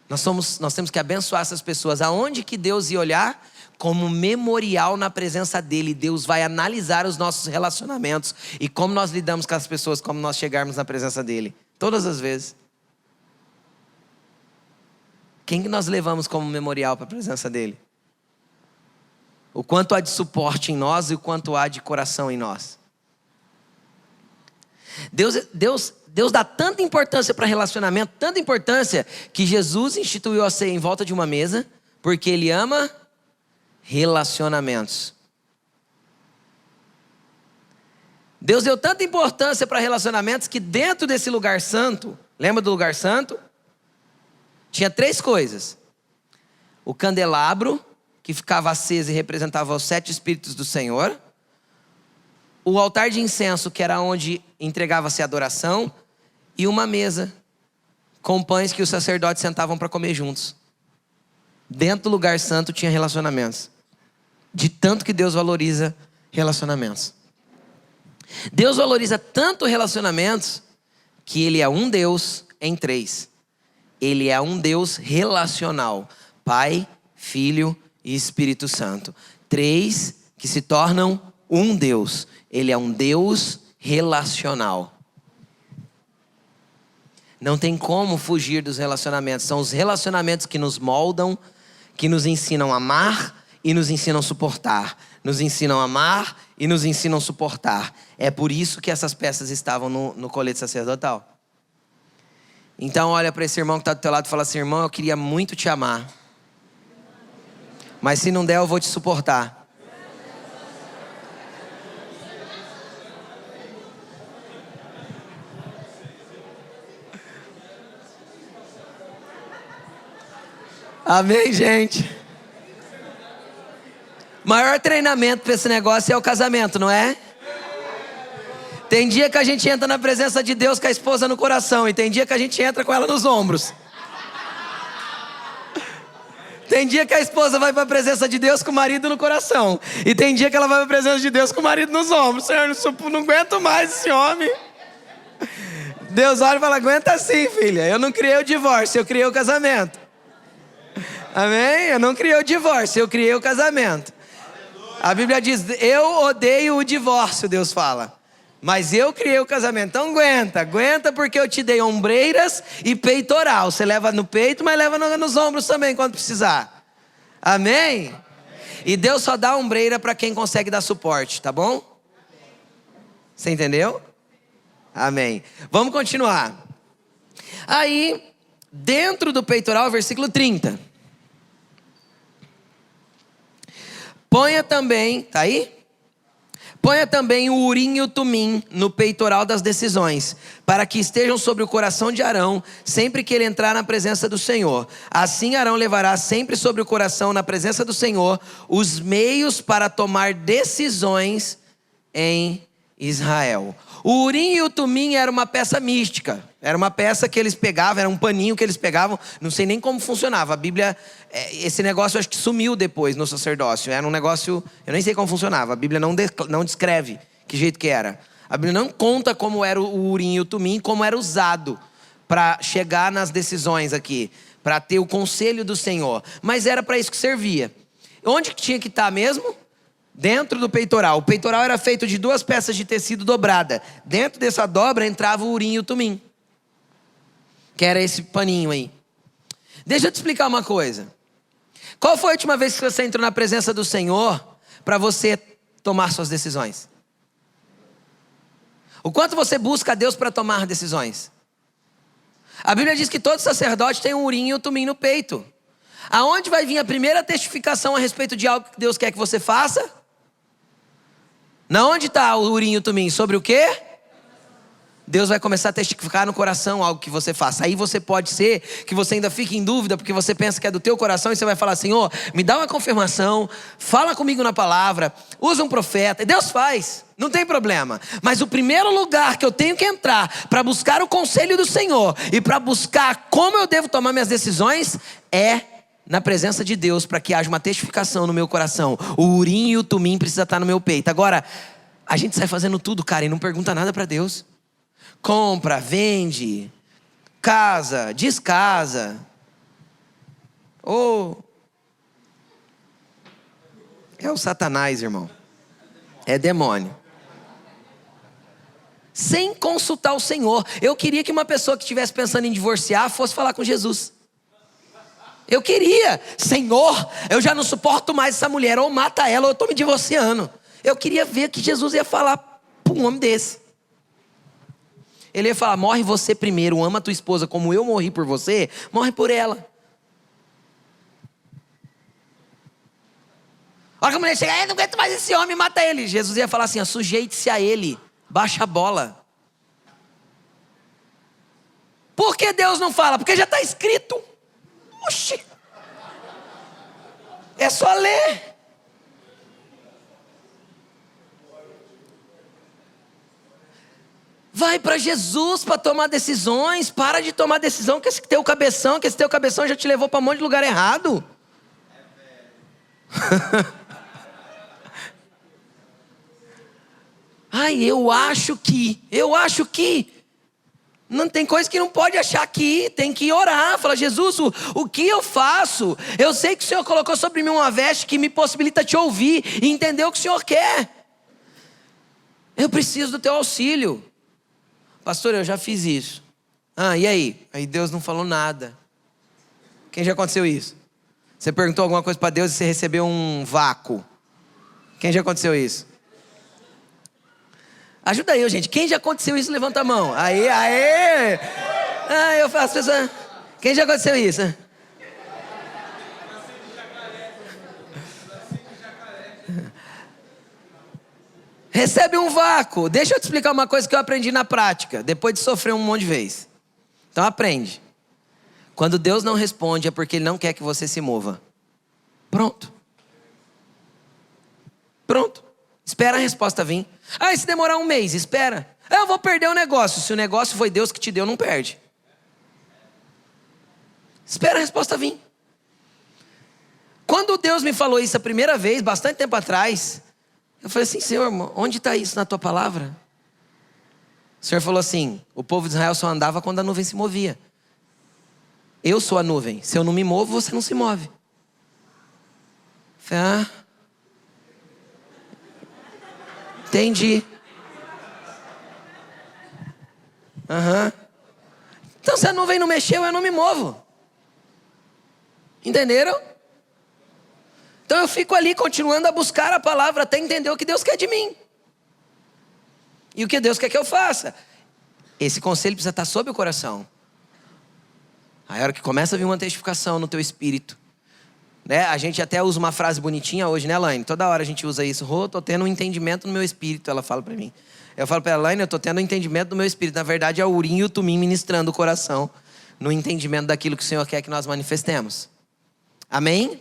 Nós temos que abençoar essas pessoas. Aonde que Deus ia olhar? Como memorial na presença dele. Deus vai analisar os nossos relacionamentos e como nós lidamos com as pessoas, como nós chegarmos na presença dele. Todas as vezes. Quem que nós levamos como memorial para a presença dele? O quanto há de suporte em nós e o quanto há de coração em nós. Deus dá tanta importância para relacionamento, tanta importância, que Jesus instituiu a ceia em volta de uma mesa, porque ele ama relacionamentos. Deus deu tanta importância para relacionamentos que dentro desse lugar santo, lembra do lugar santo? Tinha 3 coisas: o candelabro, que ficava aceso e representava os 7 Espíritos do Senhor; o altar de incenso, que era onde entregava-se a adoração; e uma mesa com pães que os sacerdotes sentavam para comer juntos. Dentro do lugar santo tinha relacionamentos. De tanto que Deus valoriza relacionamentos. Deus valoriza tanto relacionamentos que ele é um Deus em 3. Ele é um Deus relacional: Pai, Filho e Espírito Santo. 3 que se tornam um Deus. Ele é um Deus relacional. Não tem como fugir dos relacionamentos. São os relacionamentos que nos moldam, que nos ensinam a amar e nos ensinam a suportar. Nos ensinam a amar e nos ensinam a suportar. É por isso que essas peças estavam no colete sacerdotal. Então olha para esse irmão que está do teu lado e fala assim: irmão, eu queria muito te amar, mas se não der eu vou te suportar. Amém, gente? Maior treinamento para esse negócio é o casamento, não é? Tem dia que a gente entra na presença de Deus com a esposa no coração, e tem dia que a gente entra com ela nos ombros. Tem dia que a esposa vai para a presença de Deus com o marido no coração, e tem dia que ela vai para a presença de Deus com o marido nos ombros. Senhor, não aguento mais esse homem. Deus olha e fala: aguenta sim, filha. Eu não criei o divórcio, eu criei o casamento. Amém? Eu não criei o divórcio, eu criei o casamento. A Bíblia diz, eu odeio o divórcio, Deus fala. Mas eu criei o casamento. Então aguenta porque eu te dei ombreiras e peitoral. Você leva no peito, mas leva nos ombros também quando precisar. Amém? E Deus só dá ombreira para quem consegue dar suporte, tá bom? Você entendeu? Amém. Vamos continuar. Aí, dentro do peitoral, versículo 30. Ponha também, tá aí? Ponha também o urim e o tumim no peitoral das decisões, para que estejam sobre o coração de Arão, sempre que ele entrar na presença do Senhor. Assim Arão levará sempre sobre o coração, na presença do Senhor, os meios para tomar decisões em Israel. O urim e o tumim era uma peça mística. Era uma peça que eles pegavam, era um paninho que eles pegavam. Não sei nem como funcionava. A Bíblia, esse negócio eu acho que sumiu depois no sacerdócio. Era um negócio, eu nem sei como funcionava. A Bíblia não descreve que jeito que era. A Bíblia não conta como era o urim e o tumim, como era usado para chegar nas decisões aqui, para ter o conselho do Senhor. Mas era para isso que servia. Onde que tinha que estar mesmo? Dentro do peitoral. O peitoral era feito de 2 peças de tecido dobrada. Dentro dessa dobra entrava o urim e o tumim, que era esse paninho aí. Deixa eu te explicar uma coisa. Qual foi a última vez que você entrou na presença do Senhor para você tomar suas decisões? O quanto você busca a Deus para tomar decisões? A Bíblia diz que todo sacerdote tem um urim e um tumim no peito. Aonde vai vir a primeira testificação a respeito de algo que Deus quer que você faça? Na onde está o urim e o tumim? Sobre o quê? Deus vai começar a testificar no coração algo que você faça. Aí você pode ser que você ainda fique em dúvida, porque você pensa que é do teu coração, e você vai falar, Senhor, me dá uma confirmação, fala comigo na palavra, usa um profeta. E Deus faz, não tem problema. Mas o primeiro lugar que eu tenho que entrar para buscar o conselho do Senhor e para buscar como eu devo tomar minhas decisões é na presença de Deus, para que haja uma testificação no meu coração. O urim e o tumim precisa estar no meu peito. Agora, a gente sai fazendo tudo, cara, e não pergunta nada para Deus. Compra, vende, casa, descasa. É o Satanás, irmão. É demônio. Sem consultar o Senhor. Eu queria que uma pessoa que estivesse pensando em divorciar fosse falar com Jesus. Eu queria, Senhor, eu já não suporto mais essa mulher, ou mata ela, ou eu estou me divorciando. Eu queria ver que Jesus ia falar para um homem desse. Ele ia falar, morre você primeiro, ama a tua esposa como eu morri por você, morre por ela. A hora que a mulher chegar, não aguento mais esse homem, mata ele. Jesus ia falar assim, sujeite-se a ele, baixa a bola. Por que Deus não fala? Porque já está escrito. Oxi, é só ler. Vai para Jesus para tomar decisões. Para de tomar decisão com esse teu cabeção, que esse teu cabeção já te levou para um monte de lugar errado. Ai, eu acho que não tem coisa que não pode achar aqui. Tem que orar, fala, Jesus, o que eu faço? Eu sei que o Senhor colocou sobre mim uma veste que me possibilita te ouvir e entender o que o Senhor quer. Eu preciso do teu auxílio. Pastor, eu já fiz isso. E aí? Aí Deus não falou nada. Quem já aconteceu isso? Você perguntou alguma coisa para Deus e você recebeu um vácuo. Quem já aconteceu isso? Ajuda eu, gente. Quem já aconteceu isso, levanta a mão. Aí. Eu faço pessoas. Quem já aconteceu isso? Recebe um vácuo. Deixa eu te explicar uma coisa que eu aprendi na prática, depois de sofrer um monte de vezes. Então aprende. Quando Deus não responde é porque Ele não quer que você se mova. Pronto. Espera a resposta vir. E se demorar um mês, espera. Eu vou perder o negócio. Se o negócio foi Deus que te deu, não perde. Espera a resposta vir. Quando Deus me falou isso a primeira vez, bastante tempo atrás, eu falei assim, Senhor, onde está isso na tua palavra? O Senhor falou assim, o povo de Israel só andava quando a nuvem se movia. Eu sou a nuvem. Se eu não me movo, você não se move. Eu falei, Entendi. Então se a nuvem não mexeu, eu não me movo. Entenderam? Então eu fico ali continuando a buscar a palavra até entender o que Deus quer de mim. E o que Deus quer que eu faça. Esse conselho precisa estar sob o coração. Aí a hora que começa a vir uma testificação no teu espírito, né? A gente até usa uma frase bonitinha hoje, né, Elaine? Toda hora a gente usa isso. Tô tendo um entendimento no meu espírito, ela fala pra mim. Eu falo pra ela, Elaine, eu tô tendo um entendimento no meu espírito. Na verdade é o urim e o tumim ministrando o coração no entendimento daquilo que o Senhor quer que nós manifestemos. Amém?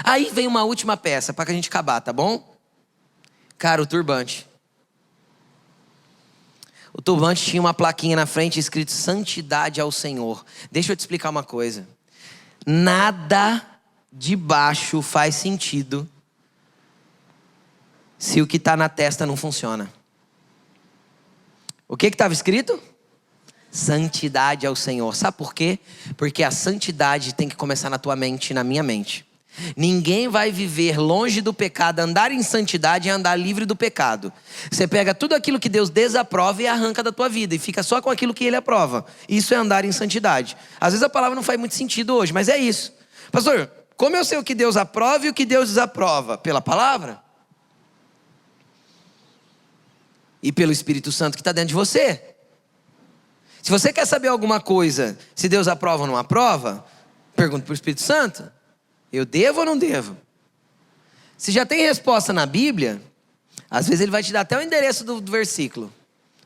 Aí vem uma última peça para que a gente acabar, tá bom? Cara, o turbante. O turbante tinha uma plaquinha na frente escrito Santidade ao Senhor. Deixa eu te explicar uma coisa. Nada de baixo faz sentido se o que está na testa não funciona. O que estava escrito? Santidade ao Senhor. Sabe por quê? Porque a santidade tem que começar na tua mente e na minha mente. Ninguém vai viver longe do pecado, andar em santidade e andar livre do pecado. Você pega tudo aquilo que Deus desaprova e arranca da tua vida e fica só com aquilo que Ele aprova. Isso é andar em santidade. Às vezes a palavra não faz muito sentido hoje, mas é isso. Pastor, como eu sei o que Deus aprova e o que Deus desaprova? Pela palavra e pelo Espírito Santo que está dentro de você. Se você quer saber alguma coisa, se Deus aprova ou não aprova, pergunta para o Espírito Santo. Eu devo ou não devo? Se já tem resposta na Bíblia, às vezes ele vai te dar até o endereço do versículo.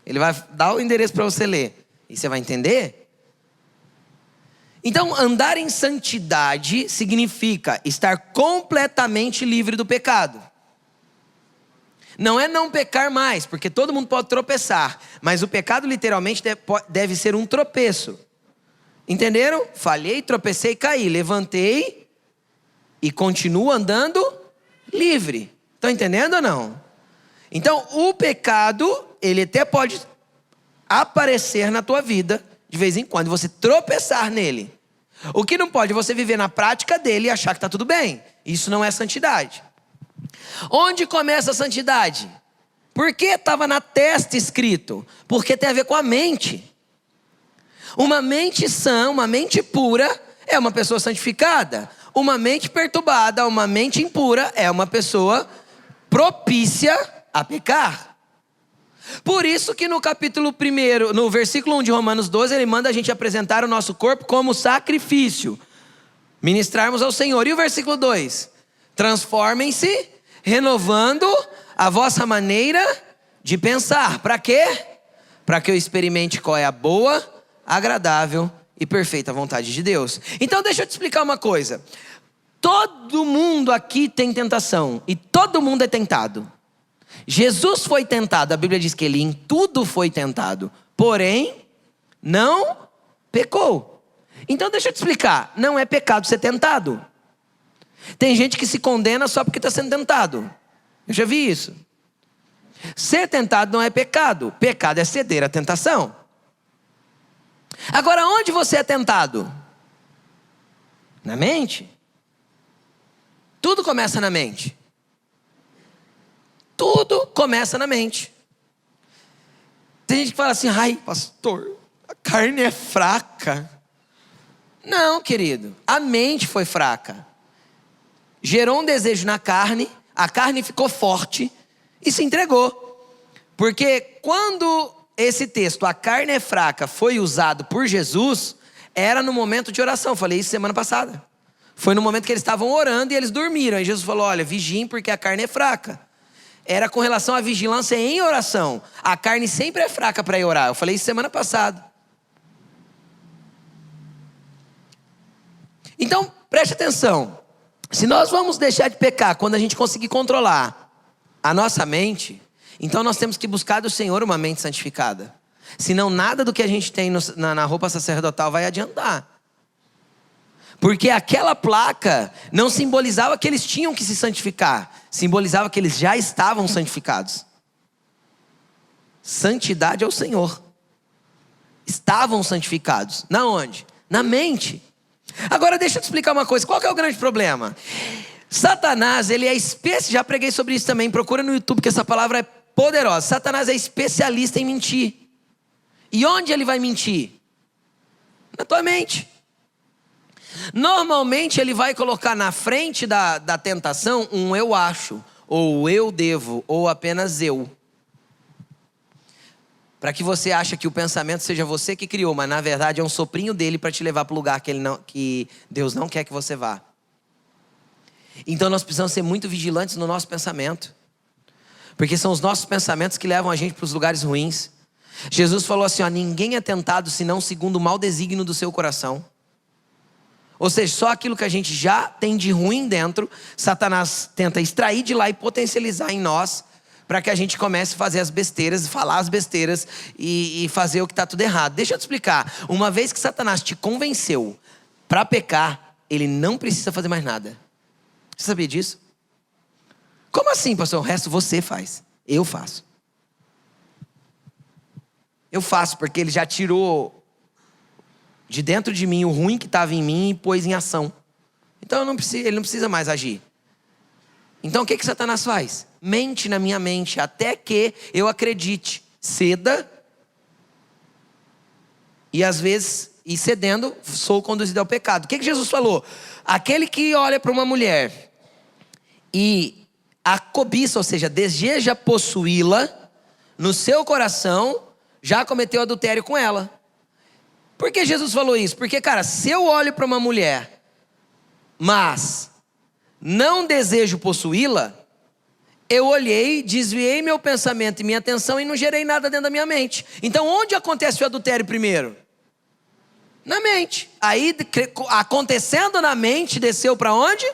Ele vai dar o endereço para você ler. E você vai entender? Então, andar em santidade significa estar completamente livre do pecado. Não é não pecar mais, porque todo mundo pode tropeçar. Mas o pecado literalmente deve ser um tropeço. Entenderam? Falhei, tropecei, caí. Levantei e continuo andando livre. Estão entendendo ou não? Então, o pecado, ele até pode aparecer na tua vida de vez em quando, você tropeçar nele. O que não pode é você viver na prática dele e achar que está tudo bem. Isso não é santidade. Onde começa a santidade? Por que estava na testa escrito? Porque tem a ver com a mente. Uma mente sã, uma mente pura é uma pessoa santificada. Uma mente perturbada, uma mente impura é uma pessoa propícia a pecar. Por isso que no capítulo 1, no versículo 1 de Romanos 12, ele manda a gente apresentar o nosso corpo como sacrifício, ministrarmos ao Senhor. E o versículo 2, transformem-se, renovando a vossa maneira de pensar. Para quê? Para que eu experimente qual é a boa, agradável e perfeita vontade de Deus. Então deixa eu te explicar uma coisa. Todo mundo aqui tem tentação e todo mundo é tentado. Jesus foi tentado, a Bíblia diz que ele em tudo foi tentado, porém não pecou. Então deixa eu te explicar, não é pecado ser tentado. Tem gente que se condena só porque está sendo tentado. Eu já vi isso. Ser tentado não é pecado, pecado é ceder à tentação. Agora, onde você é tentado? Na mente. Tudo começa na mente. Tudo começa na mente. Tem gente que fala assim, ai pastor, a carne é fraca. Não, querido, a mente foi fraca. Gerou um desejo na carne, a carne ficou forte e se entregou. Porque quando esse texto, a carne é fraca, foi usado por Jesus, era no momento de oração. Falei isso semana passada. Foi no momento que eles estavam orando e eles dormiram. Aí Jesus falou, olha, vigiem porque a carne é fraca. Era com relação à vigilância em oração. A carne sempre é fraca para ir orar. Eu falei isso semana passada. Então, preste atenção. Se nós vamos deixar de pecar quando a gente conseguir controlar a nossa mente, então nós temos que buscar do Senhor uma mente santificada. Senão nada do que a gente tem na roupa sacerdotal vai adiantar. Porque aquela placa não simbolizava que eles tinham que se santificar. Simbolizava que eles já estavam santificados. Santidade ao Senhor. Estavam santificados. Na onde? Na mente. Agora deixa eu te explicar uma coisa. Qual que é o grande problema? Satanás, ele é especialista, já preguei sobre isso também, procura no YouTube que essa palavra é poderosa. Satanás é especialista em mentir. E onde ele vai mentir? Na tua mente. Normalmente ele vai colocar na frente da tentação um eu acho, ou eu devo, ou apenas eu. Para que você ache que o pensamento seja você que criou, mas na verdade é um soprinho dele para te levar para o lugar que Deus não quer que você vá. Então nós precisamos ser muito vigilantes no nosso pensamento. Porque são os nossos pensamentos que levam a gente para os lugares ruins. Jesus falou assim, ó, ninguém é tentado senão segundo o mau desígnio do seu coração. Ou seja, só aquilo que a gente já tem de ruim dentro, Satanás tenta extrair de lá e potencializar em nós, para que a gente comece a fazer as besteiras, falar as besteiras e fazer o que está tudo errado. Deixa eu te explicar. Uma vez que Satanás te convenceu para pecar, ele não precisa fazer mais nada. Você sabia disso? Como assim, pastor? O resto você faz. Eu faço. Eu faço porque ele já tirou de dentro de mim o ruim que estava em mim e pôs em ação. Então ele não precisa mais agir. Então o que Satanás faz? Mente na minha mente até que eu acredite. Ceda. E às vezes, e cedendo, sou conduzido ao pecado. O que Jesus falou? Aquele que olha para uma mulher e a cobiça, ou seja, deseja possuí-la no seu coração, já cometeu adultério com ela. Por que Jesus falou isso? Porque, cara, se eu olho para uma mulher, mas não desejo possuí-la, eu olhei, desviei meu pensamento e minha atenção e não gerei nada dentro da minha mente. Então, onde acontece o adultério primeiro? Na mente. Aí, acontecendo na mente, desceu para onde?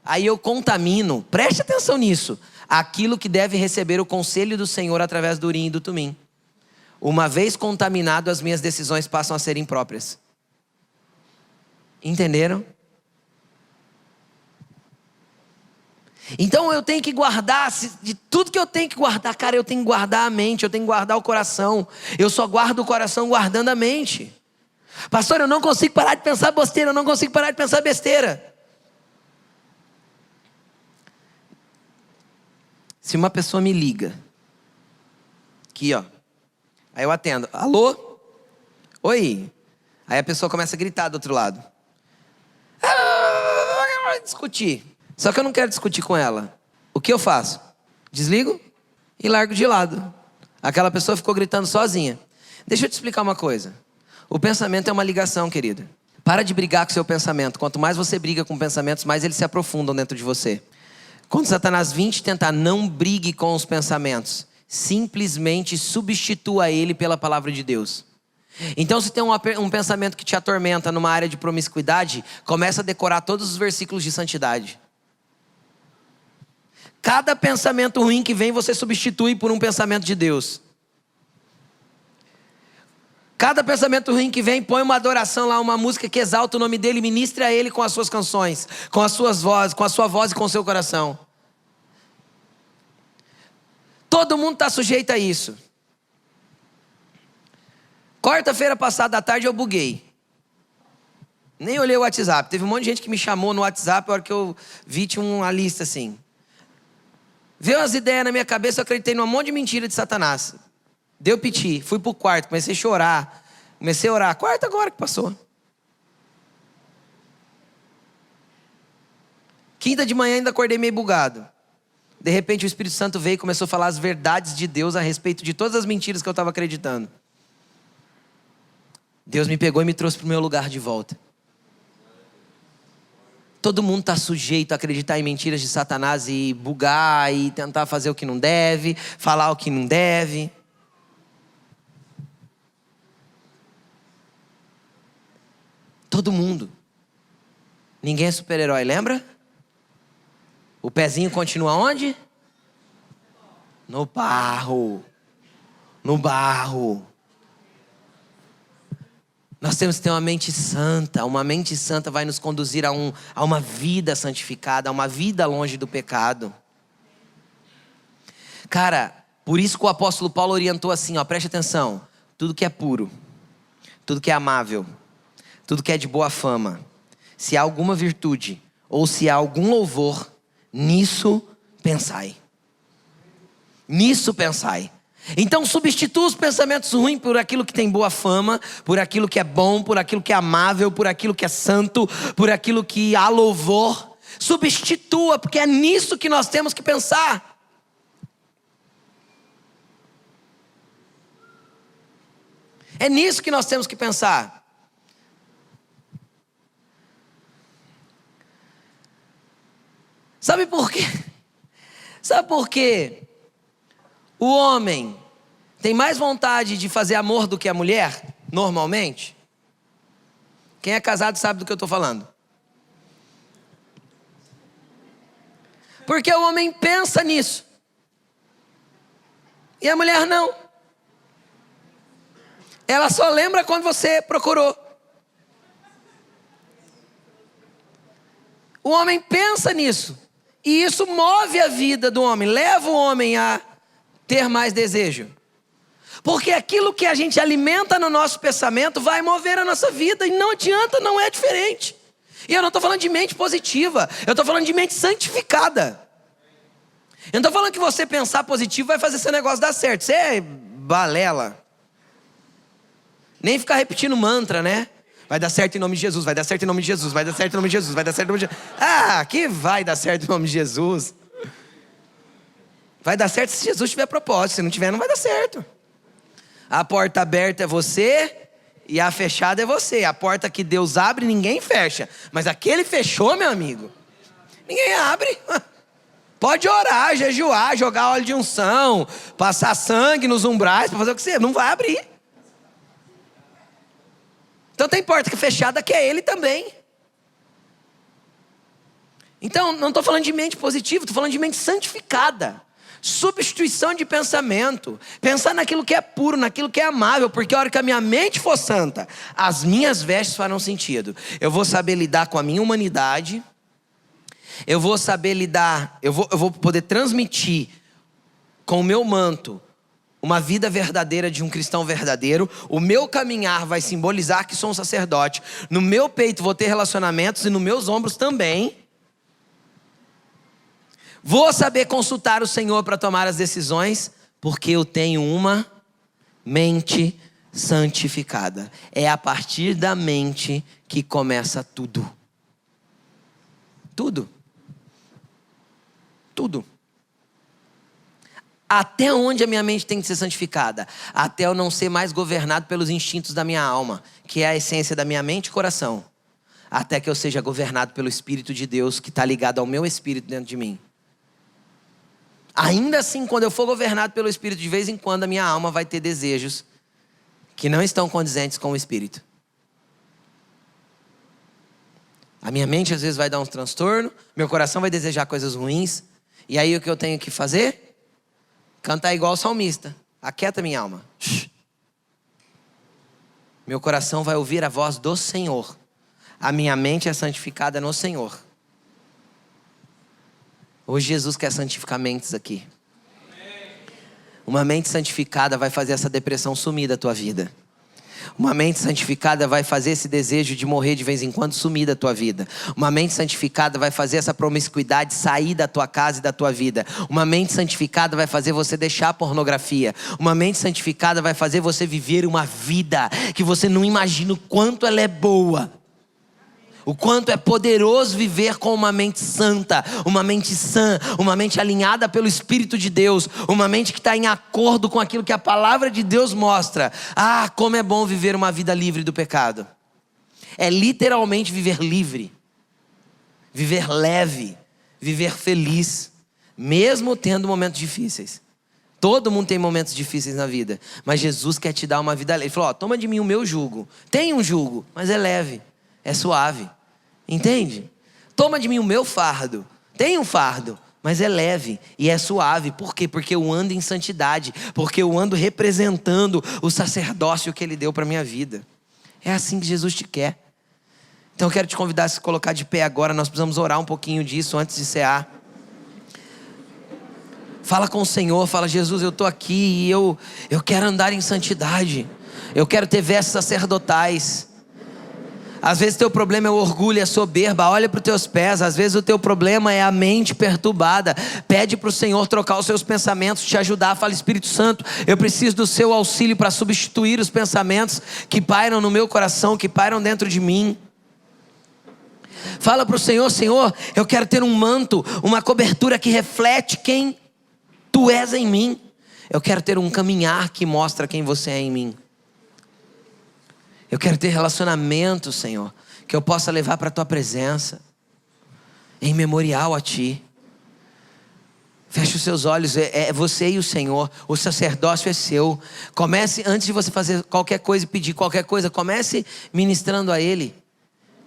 Aí eu contamino, preste atenção nisso, aquilo que deve receber o conselho do Senhor através do Urim e do Tumim. Uma vez contaminado, as minhas decisões passam a ser impróprias. Entenderam? Então eu tenho que guardar, de tudo que eu tenho que guardar, cara, eu tenho que guardar a mente, eu tenho que guardar o coração. Eu só guardo o coração guardando a mente. Pastor, eu não consigo parar de pensar besteira, eu não consigo parar de pensar besteira. Se uma pessoa me liga, aqui ó, aí eu atendo, alô? Oi? Aí a pessoa começa a gritar do outro lado. Discutir. Só que eu não quero discutir com ela. O que eu faço? Desligo e largo de lado. Aquela pessoa ficou gritando sozinha. Deixa eu te explicar uma coisa. O pensamento é uma ligação, querida. Para de brigar com o seu pensamento. Quanto mais você briga com pensamentos, mais eles se aprofundam dentro de você. Quando Satanás vir te tentar, não brigue com os pensamentos. Simplesmente substitua ele pela palavra de Deus. Então, se tem um pensamento que te atormenta numa área de promiscuidade, começa a decorar todos os versículos de santidade. Cada pensamento ruim que vem, você substitui por um pensamento de Deus. Cada pensamento ruim que vem, põe uma adoração lá, uma música que exalta o nome dele, ministre a ele com as suas canções, com as suas vozes, com a sua voz e com o seu coração. Todo mundo está sujeito a isso. Quarta-feira passada à tarde eu buguei. Nem olhei o WhatsApp. Teve um monte de gente que me chamou no WhatsApp, a hora que eu vi tinha uma lista assim. Veio umas ideias na minha cabeça, eu acreditei num monte de mentira de Satanás. Deu piti, fui pro quarto, comecei a chorar. Comecei a orar. Quarta agora que passou. Quinta de manhã ainda acordei meio bugado. De repente o Espírito Santo veio e começou a falar as verdades de Deus a respeito de todas as mentiras que eu estava acreditando. Deus me pegou e me trouxe para o meu lugar de volta. Todo mundo está sujeito a acreditar em mentiras de Satanás e bugar e tentar fazer o que não deve, falar o que não deve. Todo mundo. Ninguém é super-herói, lembra? O pezinho continua onde? No barro. No barro. Nós temos que ter uma mente santa. Uma mente santa vai nos conduzir a uma vida santificada, a uma vida longe do pecado. Cara, por isso que o apóstolo Paulo orientou assim, ó, preste atenção. Tudo que é puro, tudo que é amável, tudo que é de boa fama. se há alguma virtude ou se há algum louvor, nisso pensai. Nisso pensai. Então substitua os pensamentos ruins por aquilo que tem boa fama, por aquilo que é bom, por aquilo que é amável, por aquilo que é santo, por aquilo que há louvor. Substitua, porque é nisso que nós temos que pensar. É nisso que nós temos que pensar. Sabe por quê? Sabe por quê? O homem tem mais vontade de fazer amor do que a mulher, normalmente? Quem é casado sabe do que eu estou falando. Porque o homem pensa nisso. E a mulher não. Ela só lembra quando você procurou. O homem pensa nisso. E isso move a vida do homem, leva o homem a ter mais desejo. Porque aquilo que a gente alimenta no nosso pensamento vai mover a nossa vida. E não adianta, não é diferente. E eu não estou falando de mente positiva. Eu estou falando de mente santificada. Eu não estou falando que você pensar positivo vai fazer seu negócio dar certo. Você é balela. Nem ficar repetindo mantra, né? Vai dar certo em nome de Jesus, vai dar certo em nome de Jesus, vai dar certo em nome de Jesus, vai dar certo em nome de Jesus. Ah, que vai dar certo em nome de Jesus. Vai dar certo se Jesus tiver propósito, se não tiver não vai dar certo. A porta aberta é você e a fechada é você. A porta que Deus abre ninguém fecha, mas aquele fechou, meu amigo, ninguém abre. Pode orar, jejuar, jogar óleo de unção, passar sangue nos umbrais para fazer o que você não vai abrir. Então tem porta que é fechada que é ele também. Então não estou falando de mente positiva, estou falando de mente santificada. Substituição de pensamento. Pensar naquilo que é puro, naquilo que é amável. Porque a hora que a minha mente for santa, as minhas vestes farão sentido. Eu vou saber lidar com a minha humanidade. Eu vou saber lidar, eu vou poder transmitir com o meu manto uma vida verdadeira de um cristão verdadeiro. O meu caminhar vai simbolizar que sou um sacerdote. No meu peito vou ter relacionamentos e nos meus ombros também. Vou saber consultar o Senhor para tomar as decisões, porque eu tenho uma mente santificada. É a partir da mente que começa tudo. Tudo. Tudo. Até onde a minha mente tem que ser santificada? Até eu não ser mais governado pelos instintos da minha alma, que é a essência da minha mente e coração. Até que eu seja governado pelo Espírito de Deus, que está ligado ao meu Espírito dentro de mim. Ainda assim, quando eu for governado pelo Espírito, de vez em quando a minha alma vai ter desejos que não estão condizentes com o Espírito. A minha mente às vezes vai dar um transtorno, meu coração vai desejar coisas ruins. E aí o que eu tenho que fazer? Cantar igual o salmista. Aquieta minha alma. Meu coração vai ouvir a voz do Senhor. A minha mente é santificada no Senhor. Hoje Jesus quer santificar mentes aqui. Uma mente santificada vai fazer essa depressão sumir da tua vida. Uma mente santificada vai fazer esse desejo de morrer de vez em quando sumir da tua vida. Uma mente santificada vai fazer essa promiscuidade sair da tua casa e da tua vida. Uma mente santificada vai fazer você deixar a pornografia. Uma mente santificada vai fazer você viver uma vida que você não imagina o quanto ela é boa. O quanto é poderoso viver com uma mente santa, uma mente sã, uma mente alinhada pelo Espírito de Deus, uma mente que está em acordo com aquilo que a palavra de Deus mostra. Ah, como é bom viver uma vida livre do pecado. É literalmente viver livre, viver leve, viver feliz, mesmo tendo momentos difíceis. Todo mundo tem momentos difíceis na vida, mas Jesus quer te dar uma vida leve. Ele falou, toma de mim o meu jugo. Tem um jugo, mas é leve, é suave. Entende? Toma de mim o meu fardo. Tem um fardo, mas é leve e é suave. Por quê? Porque eu ando em santidade. Porque eu ando representando o sacerdócio que Ele deu para a minha vida. É assim que Jesus te quer. Então eu quero te convidar a se colocar de pé agora. Nós precisamos orar um pouquinho disso antes de cear. Fala com o Senhor. Fala, Jesus, eu estou aqui e eu quero andar em santidade. Eu quero ter vestes sacerdotais. Às vezes teu problema é o orgulho, é a soberba. Olha para os teus pés. Às vezes o teu problema é a mente perturbada. Pede para o Senhor trocar os seus pensamentos, te ajudar. Fala: Espírito Santo, eu preciso do seu auxílio para substituir os pensamentos que pairam no meu coração, que pairam dentro de mim. Fala para o Senhor: Senhor, eu quero ter um manto, uma cobertura que reflete quem Tu és em mim. Eu quero ter um caminhar que mostra quem Você é em mim. Eu quero ter relacionamento, Senhor, que eu possa levar para a Tua presença, em memorial a Ti. Feche os seus olhos, é você e o Senhor. O sacerdócio é seu. Comece, antes de você fazer qualquer coisa e pedir qualquer coisa, comece ministrando a Ele.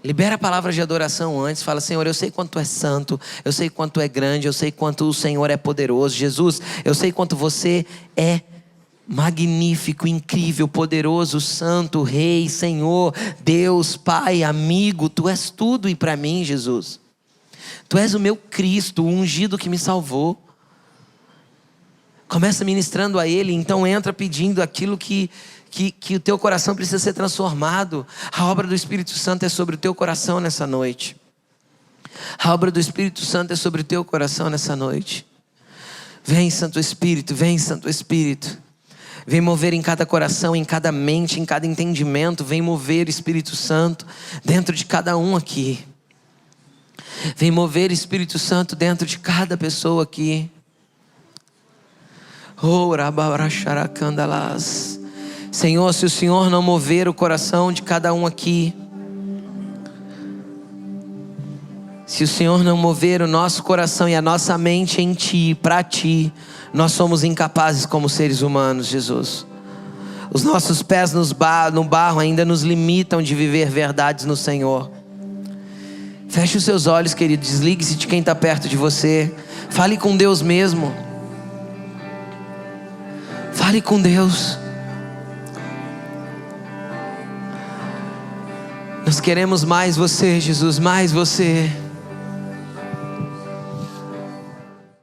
Libera a palavra de adoração antes. Fala: Senhor, eu sei quanto Tu é santo, eu sei quanto Tu é grande, eu sei quanto o Senhor é poderoso. Jesus, eu sei quanto Você é magnífico, incrível, poderoso, santo, Rei, Senhor, Deus, Pai, amigo. Tu és tudo e para mim, Jesus. Tu és o meu Cristo, o ungido que me salvou. Começa ministrando a Ele, então entra pedindo aquilo que o teu coração precisa ser transformado. A obra do Espírito Santo é sobre o teu coração nessa noite. A obra do Espírito Santo é sobre o teu coração nessa noite. Vem, Santo Espírito, vem, Santo Espírito. Vem mover em cada coração, em cada mente, em cada entendimento. Vem mover, Espírito Santo, dentro de cada um aqui. Vem mover, Espírito Santo, dentro de cada pessoa aqui. Senhor, se o Senhor não mover o coração de cada um aqui, se o Senhor não mover o nosso coração e a nossa mente em Ti, para Ti, nós somos incapazes como seres humanos, Jesus. Os nossos pés no barro ainda nos limitam de viver verdades no Senhor. Feche os seus olhos, querido. Desligue-se de quem está perto de você. Fale com Deus mesmo. Fale com Deus. Nós queremos mais Você, Jesus, mais Você.